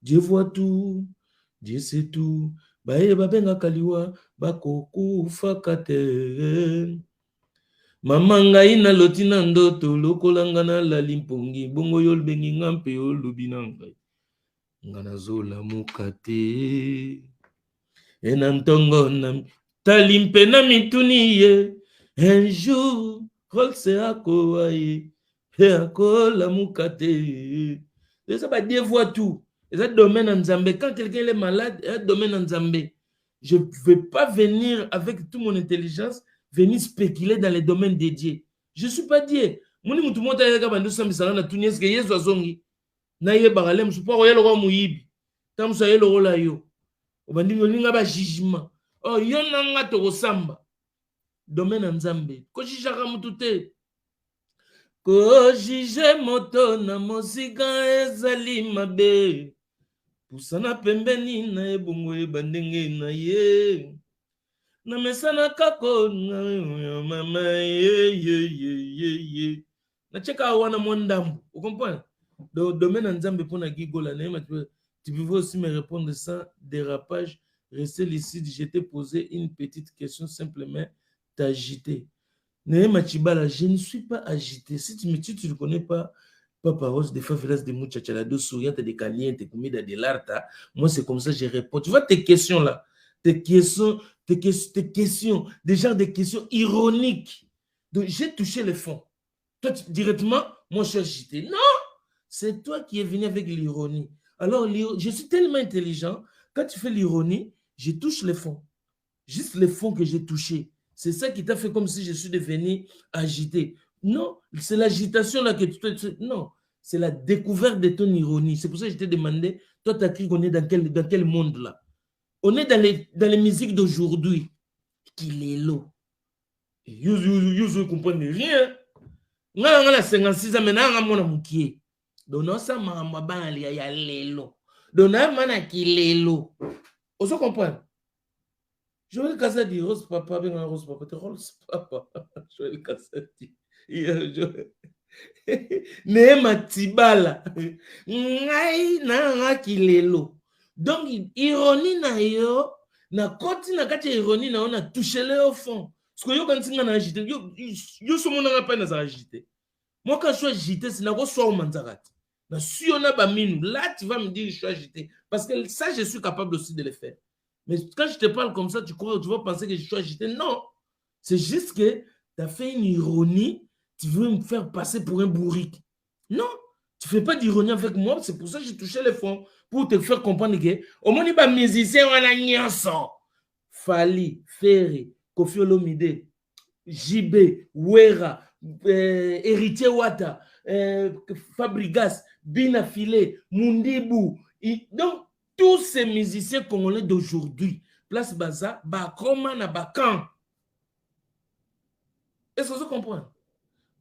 Dieu voit tout. Dieu sait tout. Mama ngai na lotina ndoto lokolanga na la limpongi bongo yol bengi ngampe yol lubinanga ngana zola mukate enantongo na talimpe na mituni ye un jour rol se akoaye et akola mukate. Et ça va Dieu voit tout. Et ça domaine en Zambé. Quand quelqu'un est malade, il y a un domaine en Zambé. Je ne vais pas venir avec toute mon intelligence venir spéculer dans les domaines dédiés. Je ne suis pas Dieu. Mon tout le monde a dit que tout n'est que Yesu azongi. Na ye baralem support oyelo ko muyibi. Tam so yelo la yo. Obandi ngolinga ba jugement. Oh yona nga to samba. Domaine en Zambé. Ko jijaka mutute. Ko jije moto na mosika ezali mabe. Pusana pembeni na ebongo ebandenge na ye. Na mesana kako na mama ye. Na cheka wana mwandambu. Vous comprenez? Le domaine en Zambie pour na Gigola. Tu peux aussi me répondre sans dérapage. Restez lucide. Je t'ai posé une petite question simplement t'agiter. Je ne suis pas agité. Si tu ne connais pas Papa Rose, des favelas de muchachas, de souriantes, de calientes, comida de l'arta, moi c'est comme ça que je réponds. Tu vois tes questions là, tes questions, des genres de questions ironiques. Donc j'ai touché le fond. Toi directement, moi je suis agité. Non, c'est toi qui es venu avec l'ironie. Alors je suis tellement intelligent, quand tu fais l'ironie, je touche le fond. Juste le fond que j'ai touché. C'est ça qui t'a fait comme si je suis devenu agité. Non, c'est l'agitation là que tu te... Non, c'est la découverte de ton ironie. C'est pour ça que je t'ai demandé, toi tu as cru qu'on est dans quel monde là? On est dans les musiques d'aujourd'hui. Qu'il est là. Vous comprenez rien. On a 56 ans, maintenant on a moukié. Donc non, ça m'a banali ya lelo. Donc non, mana qu'il est là. On se comprend. Joël Kassadi, Rose Papa, ben Rose Papa, tu Rose Papa. Joël Kassadi. Nema Tibala. Ngai na kilelo. Donc ironie na yo, na koti na kati ironie na on a touché le au fond. Parce que yo quand tu na agité, yo so mona nga pa na agité. Moi quand je suis agité, c'est na ko so au manzarat. Na si on a ba minu, là tu vas me dire je suis agité parce que ça je suis capable aussi de le faire. Mais quand je te parle comme ça, tu vas penser que je suis agité. Non. C'est juste que tu as fait une ironie. Tu veux me faire passer pour un bourrique. Non. Tu ne fais pas d'ironie avec moi. C'est pour ça que j'ai touché le fond. Pour te faire comprendre que au moins, il y a des musiciens, on a Nyanson. Fali, Ferry, Koffi Olomide, JB, Wera, Héritier Wata, Fabrigas, Bina Filé, Mundibou. Donc, tous ces musiciens congolais d'aujourd'hui, Place Baza, Bakoma na Bakan. Est-ce que vous comprenez?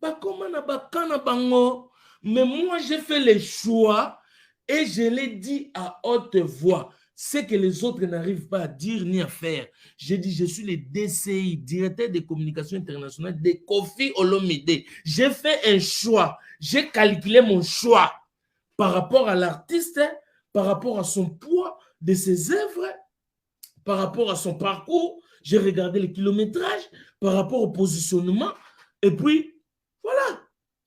Bakoma na Bakan na Bango. Mais moi, j'ai fait les choix et je l'ai dit à haute voix. Ce que les autres n'arrivent pas à dire ni à faire. J'ai dit, je suis le DCI, directeur de communication internationale de Koffi Olomide. J'ai fait un choix. J'ai calculé mon choix par rapport à l'artiste, par rapport à son poids de ses œuvres, par rapport à son parcours, j'ai regardé le kilométrage, par rapport au positionnement, et puis, voilà,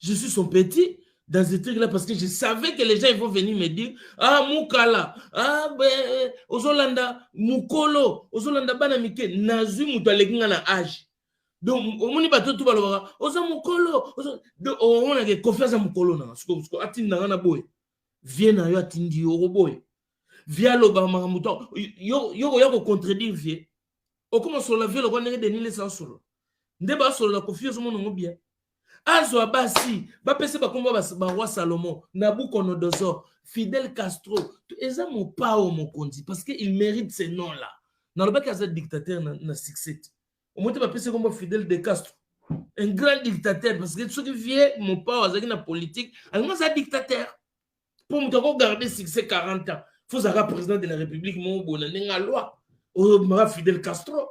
Je suis son petit dans ce truc-là parce que je savais que les gens ils vont venir me dire ah Moukala, ah ben Ozolanda, Moukolo, Ozolanda Banamike, Nazu Moutalekinga na âge. Donc on y bateau tout balora, Oza Moukolo, donc on a que confiance à Moukolo na, parce que atinda na boy. Viens na yo atindi yo boy. Viens lo ba maramuto, yo contredire vie. O comment sur la vie le roi de Nile sans solo. Ndeba sur la confiance mon bien. Azo Abasi, Bapese Bakomba Barwa Salomon, Nabucodonosor, Fidel Castro, eza mon pas au mon conti parce qu'il mérite ces noms-là. Dans le bac à dictateur na succès. Au moins Bapese comme Fidel de Castro, un grand dictateur parce que ceux qui viennent mon pas à la politique, alors c'est un dictateur. Pour me garder succès 40 ans, il faut avoir président de la République mon bon la loi. Au Fidel Castro,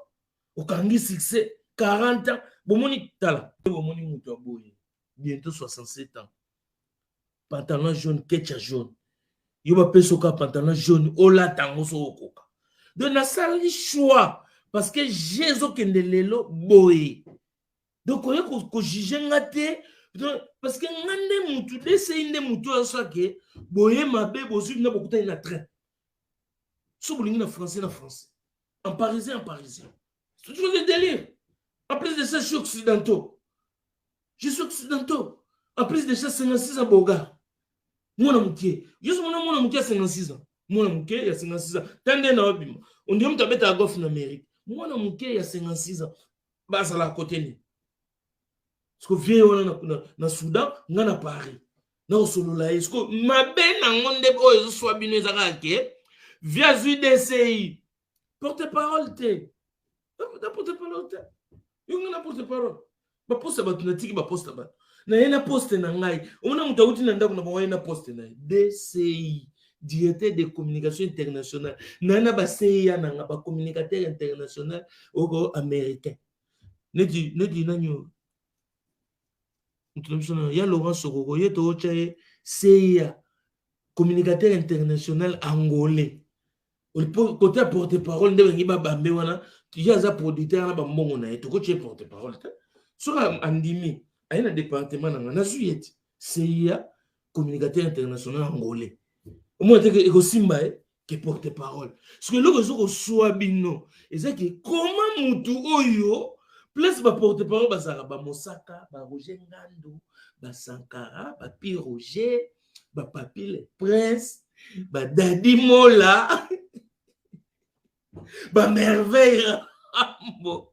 au Kangi succès 40 ans. Bomoni tala, bomoni muto boye. Bientôt 67 ans. Pantalon jaune, ketcha jaune. Yoba pesoka pantalon jaune, ola tango so okoka. Donc na sali choix parce que Jésus kende lelo boye. Donc oye ko juger ngate parce que ngande mutu dese inde mutu asake boye mabe bozu na bokuta na train. So bolingi na français. En parisien. C'est toujours des délires. En plus de ça, je suis occidentaux. En plus de ça, 56 ans, Boga. Moi, je suis 56 ans. Moi, je suis 56 ans. On dit que tu as golf en Amérique. Moi, je suis 56 ans. Bah, ça l'a côté. Parce que viens dans Soudan, on a Paris. Dans Solo là, est-ce que ma belle n'a pas de soit bien via UDCI. Porte-parole, porte-parole. Yunga na porte-parole. Ba poste ba tunatiki ba poste ba. Na yena poste na ngai. Ona mutauti na ndako na ba yena poste na. DCI, Directeur de communication internationale. Nana ba CIA na ba communicateur international au américain. Ne di nanyo. Mutumsona ya Laurent Sokoko yeto chae CIA communicateur international angolais. Côté porte-parole de ngi ba bambe wana. Tu as un producteur na bambongo na eto ko tu porte-parole sur andimi a un département na suyeti CIA communicateur international angolais au moins que ekosimba que porte-parole parce que loko zo ko swabino ezaki comment mutu oyo plus ba porte-parole bazaka ba Mosaka ba Roger Ngando ba Sankara ba Pi Roger ba Papile Prince ba Dadi Mola ba merveille ambo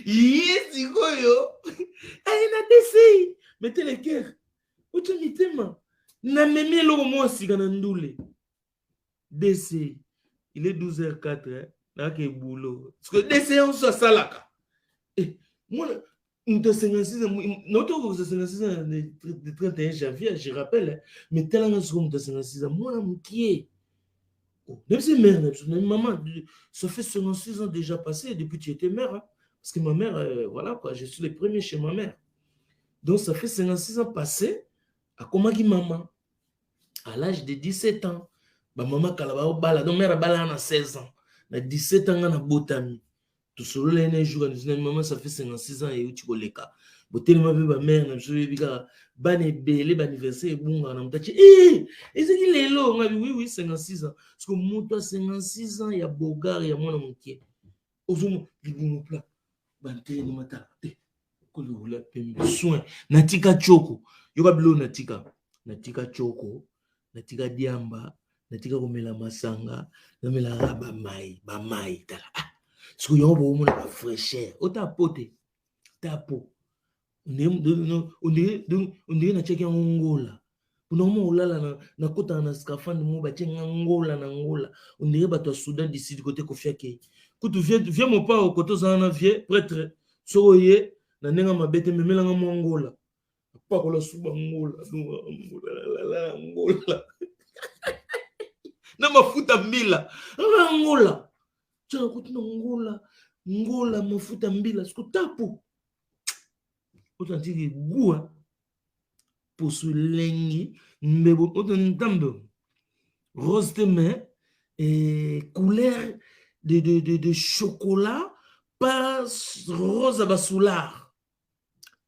yesi koyo aina desi mettez le cœur otumitema na memi lo mo sika na ndule desi il est 12h04 na ke boulot parce que desi on so salaka moi on 56 noto ko 56 de 31 janvier je rappelle mais tellement on 56 moi na mkié. Même si mère, maman, ça fait 56 ans déjà passé depuis que tu étais mère. Hein, parce que ma mère, voilà quoi, je suis le premier chez ma mère. Donc ça fait 56 ans passé à Komagi maman. À l'âge de 17 ans, ma maman kalaba bala, donc mère bala a 16 ans. À 17 ans, on a botami. Tout seul l'année jour, maman ça fait 56 ans et tu koleka. Botel ma ma mère, je suis bika bane belé anniversaire bunga na mtachi ezeki lelo oui 56 ans parce que moto 56 ans ya bogar ya mwana mokie ozumo libumu pla bante ni mata ko lula pembe soin natika choko yoka bilo natika choko natika diamba natika komela masanga namela ba mai tala parce que yo bo mona ba fraîcheur ota pote tapo on dirait na cheki ngola unauma ulala na kota na scaphandre mo ba chenga ngola na ngola on dirait ba to Soudan d'ici du côté kofiake kutu viens mon pas au côté sana vie prêtre soye na nenga mabete memela nga ngola pa ko la suba ngola na mafuta mbila ngola tshaka kutu ngola mafuta mbila skutapo authentique goût pour ce lengi mais autant rose de main et couleur de chocolat pas rose à bassoulard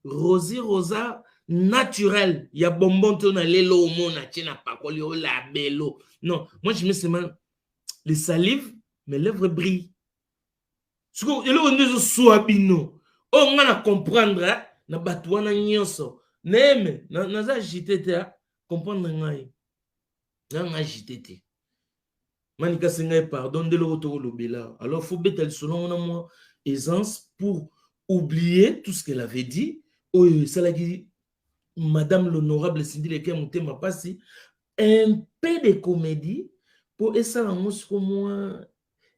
rosa naturel. Il y a bonbon, on a l'élo, on a tchena pakoli, on a bello. Non, moi je mets seulement les salives, mes lèvres brillent. Ce que on dit soit bino. On va comprendre, na batouana nyonso. Neme, na za agité te, comprendre ngai. Na agité te. Manika sengai pardon de l'auto lobela. Alors faut betel selon moi aisance pour oublier tout ce qu'elle avait dit. Oh, ça l'a dit Madame l'honorable Cindy Leke monté ma passi un peu de comédie pour essayer de moi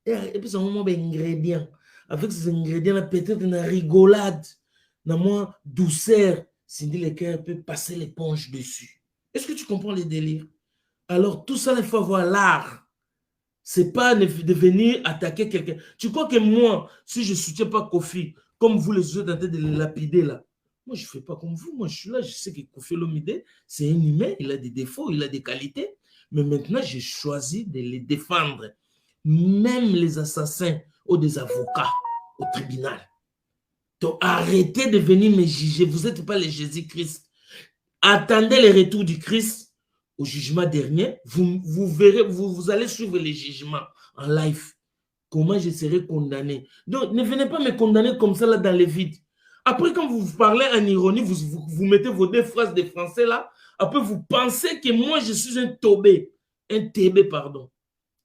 et puis ça moment ingrédients avec ces ingrédients là peut-être une rigolade na moi douceur Cindy Leke peut passer l'éponge dessus. Est-ce que tu comprends les délires? Alors tout ça il faut avoir l'art. C'est pas de venir attaquer quelqu'un. Tu crois que moi, si je ne soutiens pas Kofi, comme vous les autres en train de le lapider là, moi je ne fais pas comme vous. Moi je suis là, je sais que Kofi Olomide, c'est un humain, il a des défauts, il a des qualités. Mais maintenant, j'ai choisi de les défendre. Même les assassins ou des avocats au tribunal. Donc arrêtez de venir me juger. Vous n'êtes pas le Jésus-Christ. Attendez le retour du Christ. Au jugement dernier, vous verrez, vous allez suivre les jugements en live. Comment je serai condamné. Donc, ne venez pas me condamner comme ça là dans le vide. Après, quand vous parlez en ironie, vous mettez vos deux phrases de français là. Après, vous pensez que moi, je suis un tobé. Un tébé, pardon.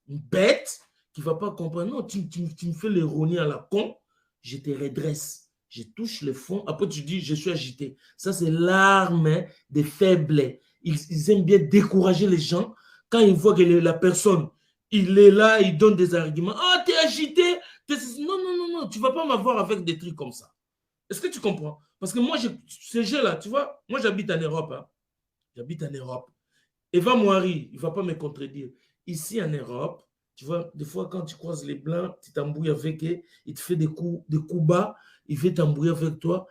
Une bête qui ne va pas comprendre. Non, tu me fais l'ironie à la con. Je te redresse. Je touche le fond. Après, tu dis, je suis agité. Ça, c'est l'arme des faibles. Ils aiment bien décourager les gens quand ils voient que la personne, il est là, il donne des arguments. Ah, t'es agité. Non, tu ne vas pas m'avoir avec des trucs comme ça. Est-ce que tu comprends? Parce que moi, ces jeux-là, tu vois, moi, j'habite en Europe. Hein. J'habite en Europe. Eva Mouari, il ne va pas me contredire. Ici, en Europe, tu vois, des fois, quand tu croises les Blancs, tu t'embrouilles avec eux, il te fait des coups bas, il veut t'embrouiller avec toi.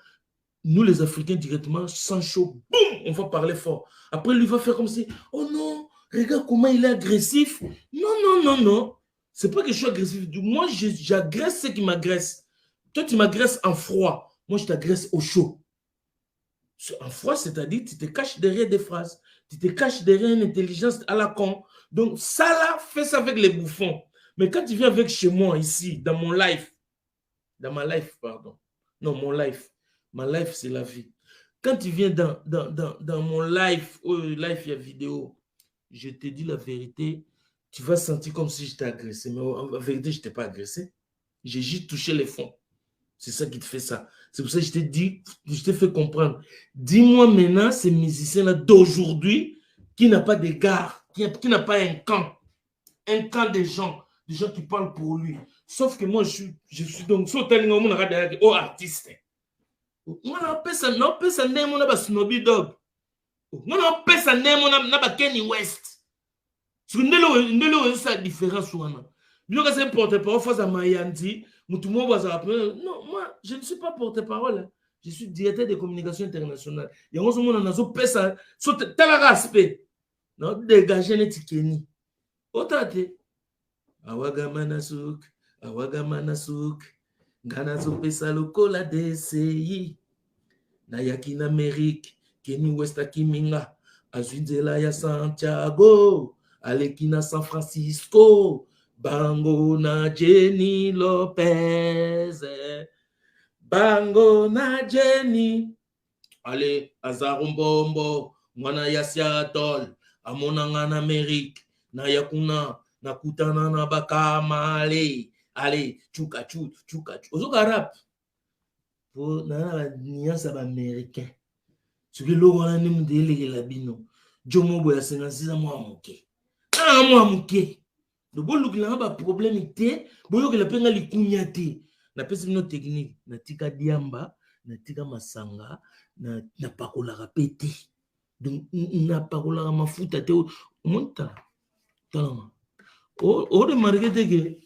Nous, les Africains, directement, sans chaud, boum, on va parler fort. Après, lui va faire comme si, oh non, regarde comment il est agressif. Non. C'est pas que je suis agressif. Moi, j'agresse ceux qui m'agressent. Toi, tu m'agresses en froid. Moi, je t'agresse au chaud. En froid, c'est-à-dire, tu te caches derrière des phrases. Tu te caches derrière une intelligence à la con. Donc, ça là, fais ça avec les bouffons. Mais quand tu viens avec chez moi, ici, dans mon life, dans ma life, pardon. Non, mon life. Ma life, c'est la vie. Quand tu viens dans mon life, life, il y a vidéo, je te dis la vérité, tu vas sentir comme si je t'ai agressé. Mais en vérité, je ne t'ai pas agressé. J'ai juste touché les fonds. C'est ça qui te fait ça. C'est pour ça que je t'ai dit, je t'ai fait comprendre. Dis-moi maintenant, ces musiciens-là d'aujourd'hui, qui n'a pas d'égard, qui n'a pas un camp de gens qui parlent pour lui. Sauf que moi, je suis donc, oh, artiste. On appelle ça name on Snoopy Dogg. On appelle ça name on Kenny West. C'est une différence. Bien que c'est porte-parole face à Mayandi, non, moi, je ne suis pas porte-parole. Je suis directeur de communication internationale. Il y a un monde qui a fait ça. C'est tel respect. Non, dégager les tikeni. Otate. Awagama souk. Ngana zopesa lokola DCI. Na yaki na Amérique. Kenny West akiminga. Azwinzela ya Santiago. Aleki na San Francisco. Bango na Jenny Lopez. Bango na Jenny. Allez, Azarumbombo. Mwana ya Seattle. Amona ngana Amérique. Na yakuna. Na kutana na bakamale. Allez, tchouka. Ozoka rap. Pour na niance américain. Ce que l'on a même délé la bino. Jomo boya 56 ans moi moké. Ah moi moké. Le bon look là ba problèmeité, boyo que la penga likunyate. Na pesi no technique, na tika diamba, na tika masanga, na pakola rapete. Donc na pakola mafuta te monta. Talama. O de marquete que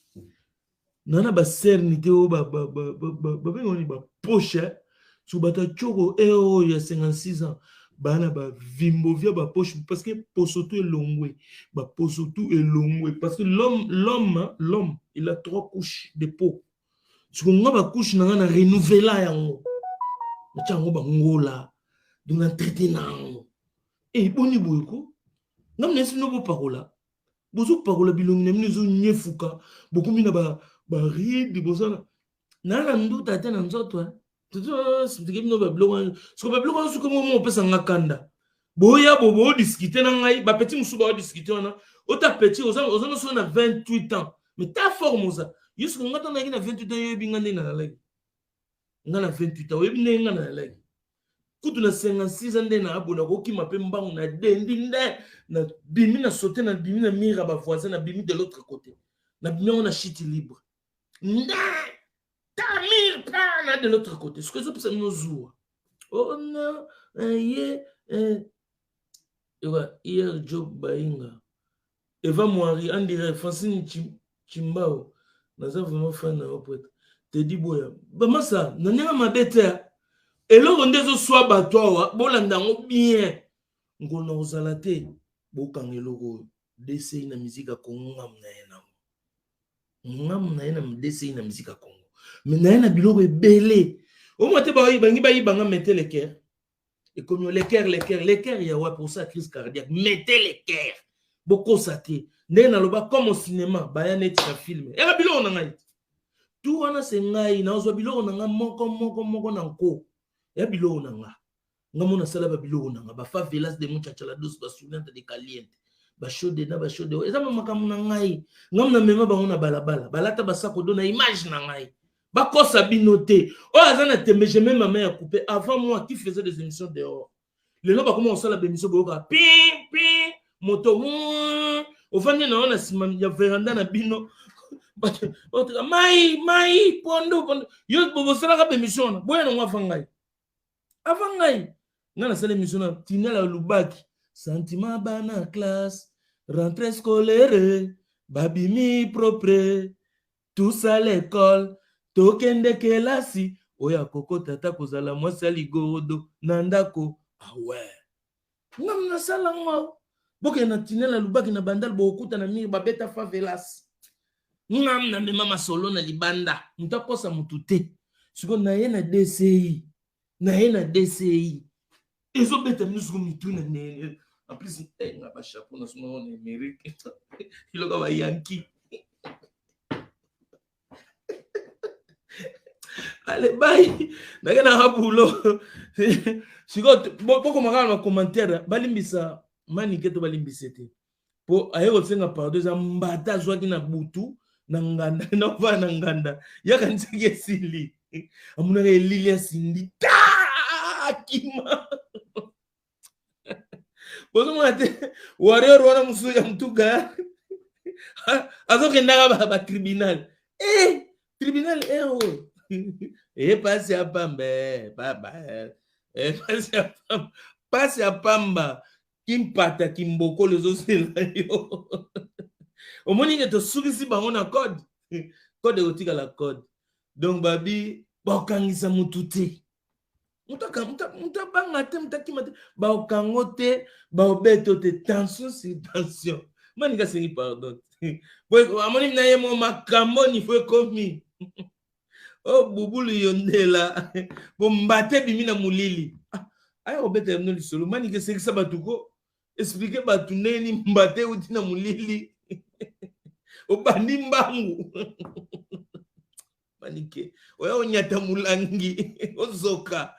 nana ba cernité o ba ngoni ba poche su bata choko eo ya 56 ans bana ba vimbo via ba poche parce que posoto elongwe ba posoto elongwe parce que l'homme il a 3 couches de peau su nga ba couche na renouveler yango chango ba ngola donc na traité nango et boni boyko ngam nesi no bo parola bozo parola bilongi na mine zo nyefuka bokumi na ba ride bozana na nduta te na nzoto tout sipike bino ba blongo so ba blongo so komo mo pesa ngakanda boya bobo discuter na ngai ba petit musu ba discuter wana ota petit ozana so na 28 ans mais ta forme ça jusqu'à ngata na 28 ans yebi ngande na lagi ngana 28 ans yebi nenga na lagi kutu na 56 ans nde na abona koki mape mbangu na dendi nde na bimi na sauter na bimi na mira ba voisin na bimi de l'autre côté na bimi on a chute libre nde tamir pana de l'autre côté ce que ça peut nous jour oh non hier Job Bainga Eva Moari en direct Francine Chimbao naza vraiment fan na poète te dit boya ba masa na nenga mabete eloko ndezo swa batwa bolanda ngo bien ngona ozala te bokanga eloko desi na musique ya Congo ngam na yena desi na musique ya Congo mais na yena biloko ebele au moins te ba bangi ba yibanga mettre les cœurs et comme les cœurs ya wa pour ça crise cardiaque mettez les cœurs beaucoup ça te ndena loba comme au cinéma ba ya net ka film ya biloko na ngai tout wana se ngai na ozo biloko na nga moko na nko ya biloko na nga ngamona sala ba biloko na nga ba favelas de muchacha dos ba studente de caliente ba chode na ba chode eza makamu na ngai ngamna mema ba ona balabala balata ba sako dona image na ngai ba kosa binoté oh azana tembe j'ai même ma mère à couper avant moi qui faisait des émissions dehors le lo ba comment on sala ba émission boka pim moto au fandi na ona sima ya veranda na bino mai pondo yo bobo sala ka émission na boya na ngwa avangai ngana sala émission na tinela lubaki sentiment bana classe rentrée scolaire babimi propre tout ça l'école tokende kelasi oya koko tata kozala mwasi ligodo na ndako awe ngam na sala ngo boke na tinela lubaki na bandal bokuta na mire babeta favelas ngam na mema masolo na libanda mutakosa mutute siko na yena DCI ezo beta minusu mituna ne en plus nga ba chapeau na suma on Amérique iloka ba Yankee allez bye nakena habulo siko poko makala na commentaire balimbisa manike to balimbisete po ayeko senga pardon za mbata zwaki na butu na nganda na va na nganda yaka ntsike sili amuna ke lilia sindi kima bozo mwate warrior wana musu ya mtuga azoke ndaga ba tribunal tribunal passe à pambe baba passe à pamba kimpata kimboko les osela yo omoni ke to sukisi bango na code otika la code donc babi bokangisa mututi muta banga te mutakima te baokango te baobeto te tension sur tension manika sengi pardon boy amoni na yemo makambo ni fwe komi oh bubulu yondela bombate bimi na mulili aya obeta mno lisolo manika sengi sabatuko expliquer batu neni mbate uti na mulili obandi mbangu manike oya onyata mulangi ozoka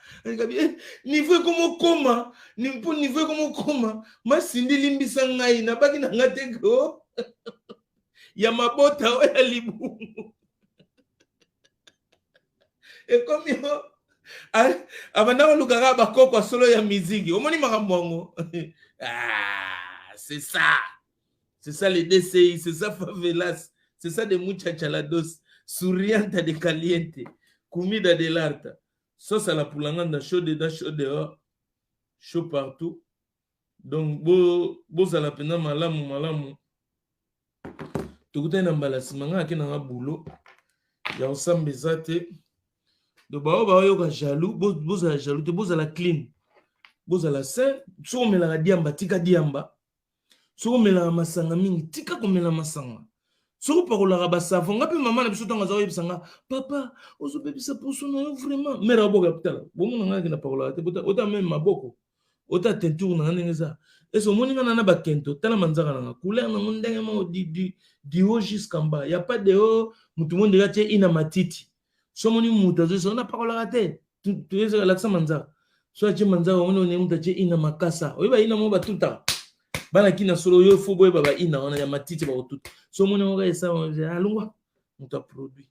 niveau comme koma niveau comme koma masindi limbisa ngai na baki na ngate go ya mabota oya libungu e comme yo abana lukaka bakoko solo ya miziki omoni makambongo c'est ça les DCI c'est ça favelas c'est ça de muchachalados souriante de caliente comida de l'arta sauce à la poulanganda chaud dedans chaud dehors chaud partout donc beaux à la pena malamu tukuta na mbalasimanga akina boulot ya osambe zate de ba yo ka jaloux beaux à la jaloux te beaux à la clean beaux à la sain so mela diamba tika diamba so mela masanga mingi tika ko mela masanga Soko pakolaka basavon ngapi mama na biso tanga za yebisanga papa ozobebisa poso na yo vraiment mère aboka putala bomo na ngaki na pakolaka te ota même maboko ota teinture na ndenge za eso moni ngana na bakento tala manzaka na couleur na ndenge mo di haut jusqu'en bas y a pas de haut mutu monde gatie ina matiti so moni mutu zo na pakolaka te tu eza laksa manzaka so atie manzaka moni on mutu atie ina makasa oyiba ina mo batuta bana kina solo yo fo boye baba ina wana ya matiti ba tout so mona ngoka esa alungwa muta produit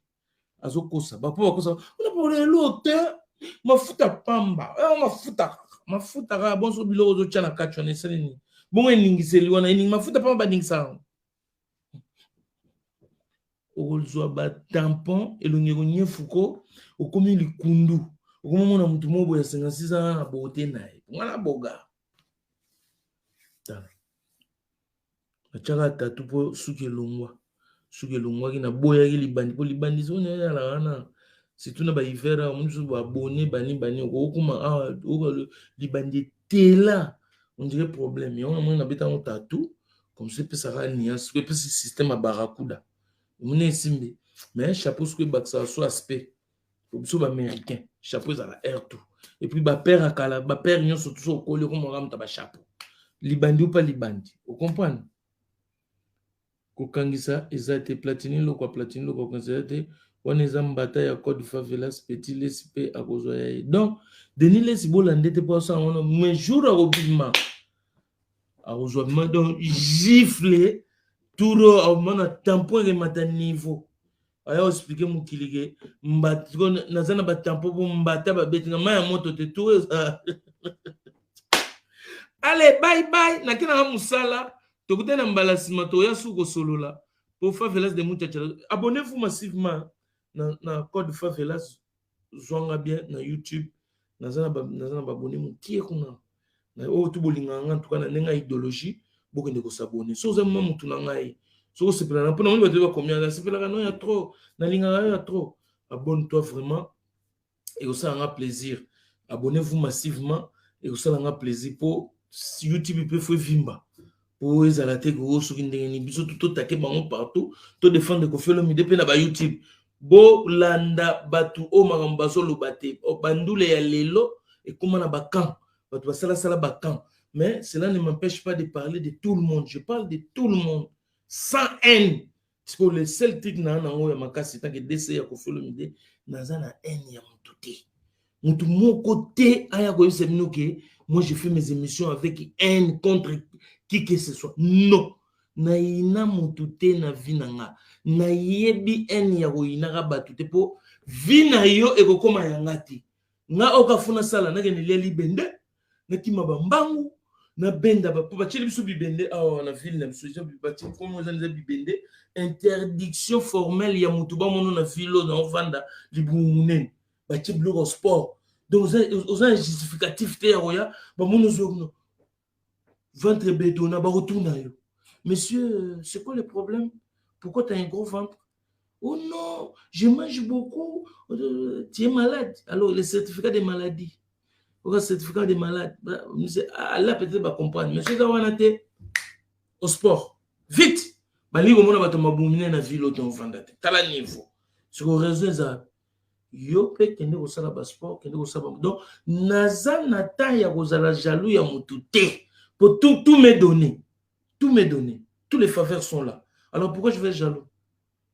azokosa ba po bakosa ona po lote mafuta pamba mafuta ka bonso bilo zo chana kacho ne selini bongo ningiseli wana ni mafuta pamba ningisa okolzwa ba tampon elongeko nyefuko okomi likundu okomona mutu mobo ya 56 ans na bote naye ngana boga achaka tatu po suki elongwa ki na boya ki libandi po libandi so ne ya lana surtout na ba hiver musu ba abonné bani okuma libandi tela on dirait problème et on a beta on tatu comme ça peut ça ni ce que système à barracuda on est simbi mais chapeau ce que baksa so aspect comme ça américain chapeau ça la air tout et puis ba père akala ba père nyo surtout so kolé comme on ramta ba chapeau libandi ou pas libandi vous comprenez kokangisa ezate platini lokwa konzete wana eza mbata ya code favelas petit lesi pe akozwa ya donc Denis lesi bolande te po ça on mais jour akobima akozwa ma donc gifle turo au mana tampon ke mata niveau aya expliquer mukili ke mbata nazana ba tampon bo mbata ba beti na maya moto te tout allez bye nakina musala tokute na mbalasima to ya suko solola pour Favelas de Muchacha. Abonnez-vous massivement na code Favelas zwanga bien na YouTube nazana abonné mukie kuna na o tu bolinga nga tuka na nenga idéologie bokende ko s'abonner so za mama mutu na ngai so se plana pona moni bato ba combien na se plana no ya trop na linga ya trop abonne-toi vraiment et ça a plaisir abonnez-vous massivement et ça a plaisir pour YouTube peut faire vimba pour les alater gros sur une dernière biso tout attaquer bango partout tout défendre Koffi Olomide pe na ba YouTube bo landa batu o marambazo lo bate o bandule ya lelo et comment na ba camp batu ba sala ba camp mais cela ne m'empêche pas de parler de tout le monde je parle de tout le monde sans haine parce que le seul truc na ngo ya makasi tant que DC ya Koffi Olomide nazana haine ya mututé mutu moko te aya ko yebisa moi je fais mes émissions avec haine contre qui que ce soit non na ina mutute na vinanga na yebi en ya roina batute po vina yo ekokoma yangati nga okafuna sala na kene leli bende na kima bambangu na benda ba pa chili biso bibende awa na ville na biso ba chili comme za bibende interdiction formelle ya mutuba mono na filo na ovanda libumunen ba chili blog sport donc aux un justificatif te ya ba mono zo ventre béton, monsieur, c'est quoi le problème? Pourquoi tu as un gros ventre? Oh non, je mange beaucoup. Tu es malade. Alors, le certificat de maladie. Le certificat de malade. Là, peut-être pas comprendre. Monsieur Zawanate, au sport. Vite! Bali, au moment où tu m'as boumine na ville, tu as t'as le niveau. Sur le réseau, ça. Yo pe kende ko sala ba sport, kende ko sala. Donc, naza nata ya ko sala jaloux ya mutute. Pour tout me donner. Tout me donner. Tous les faveurs sont là. Alors pourquoi je vais être jaloux?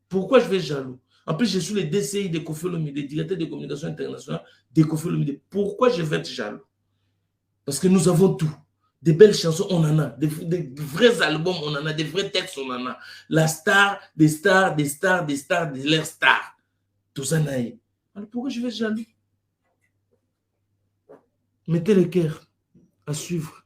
Pourquoi je vais être jaloux? En plus, je suis le DCI de Koffi Olomide, directeur de communication internationale de Koffi Olomide. Pourquoi je vais être jaloux? Parce que nous avons tout. Des belles chansons, on en a. Des vrais albums, on en a. Des vrais textes, on en a. La star, des stars, des stars, des stars, de leurs stars. Tout ça, naïe. Alors pourquoi je vais être jaloux? Mettez le cœur à suivre.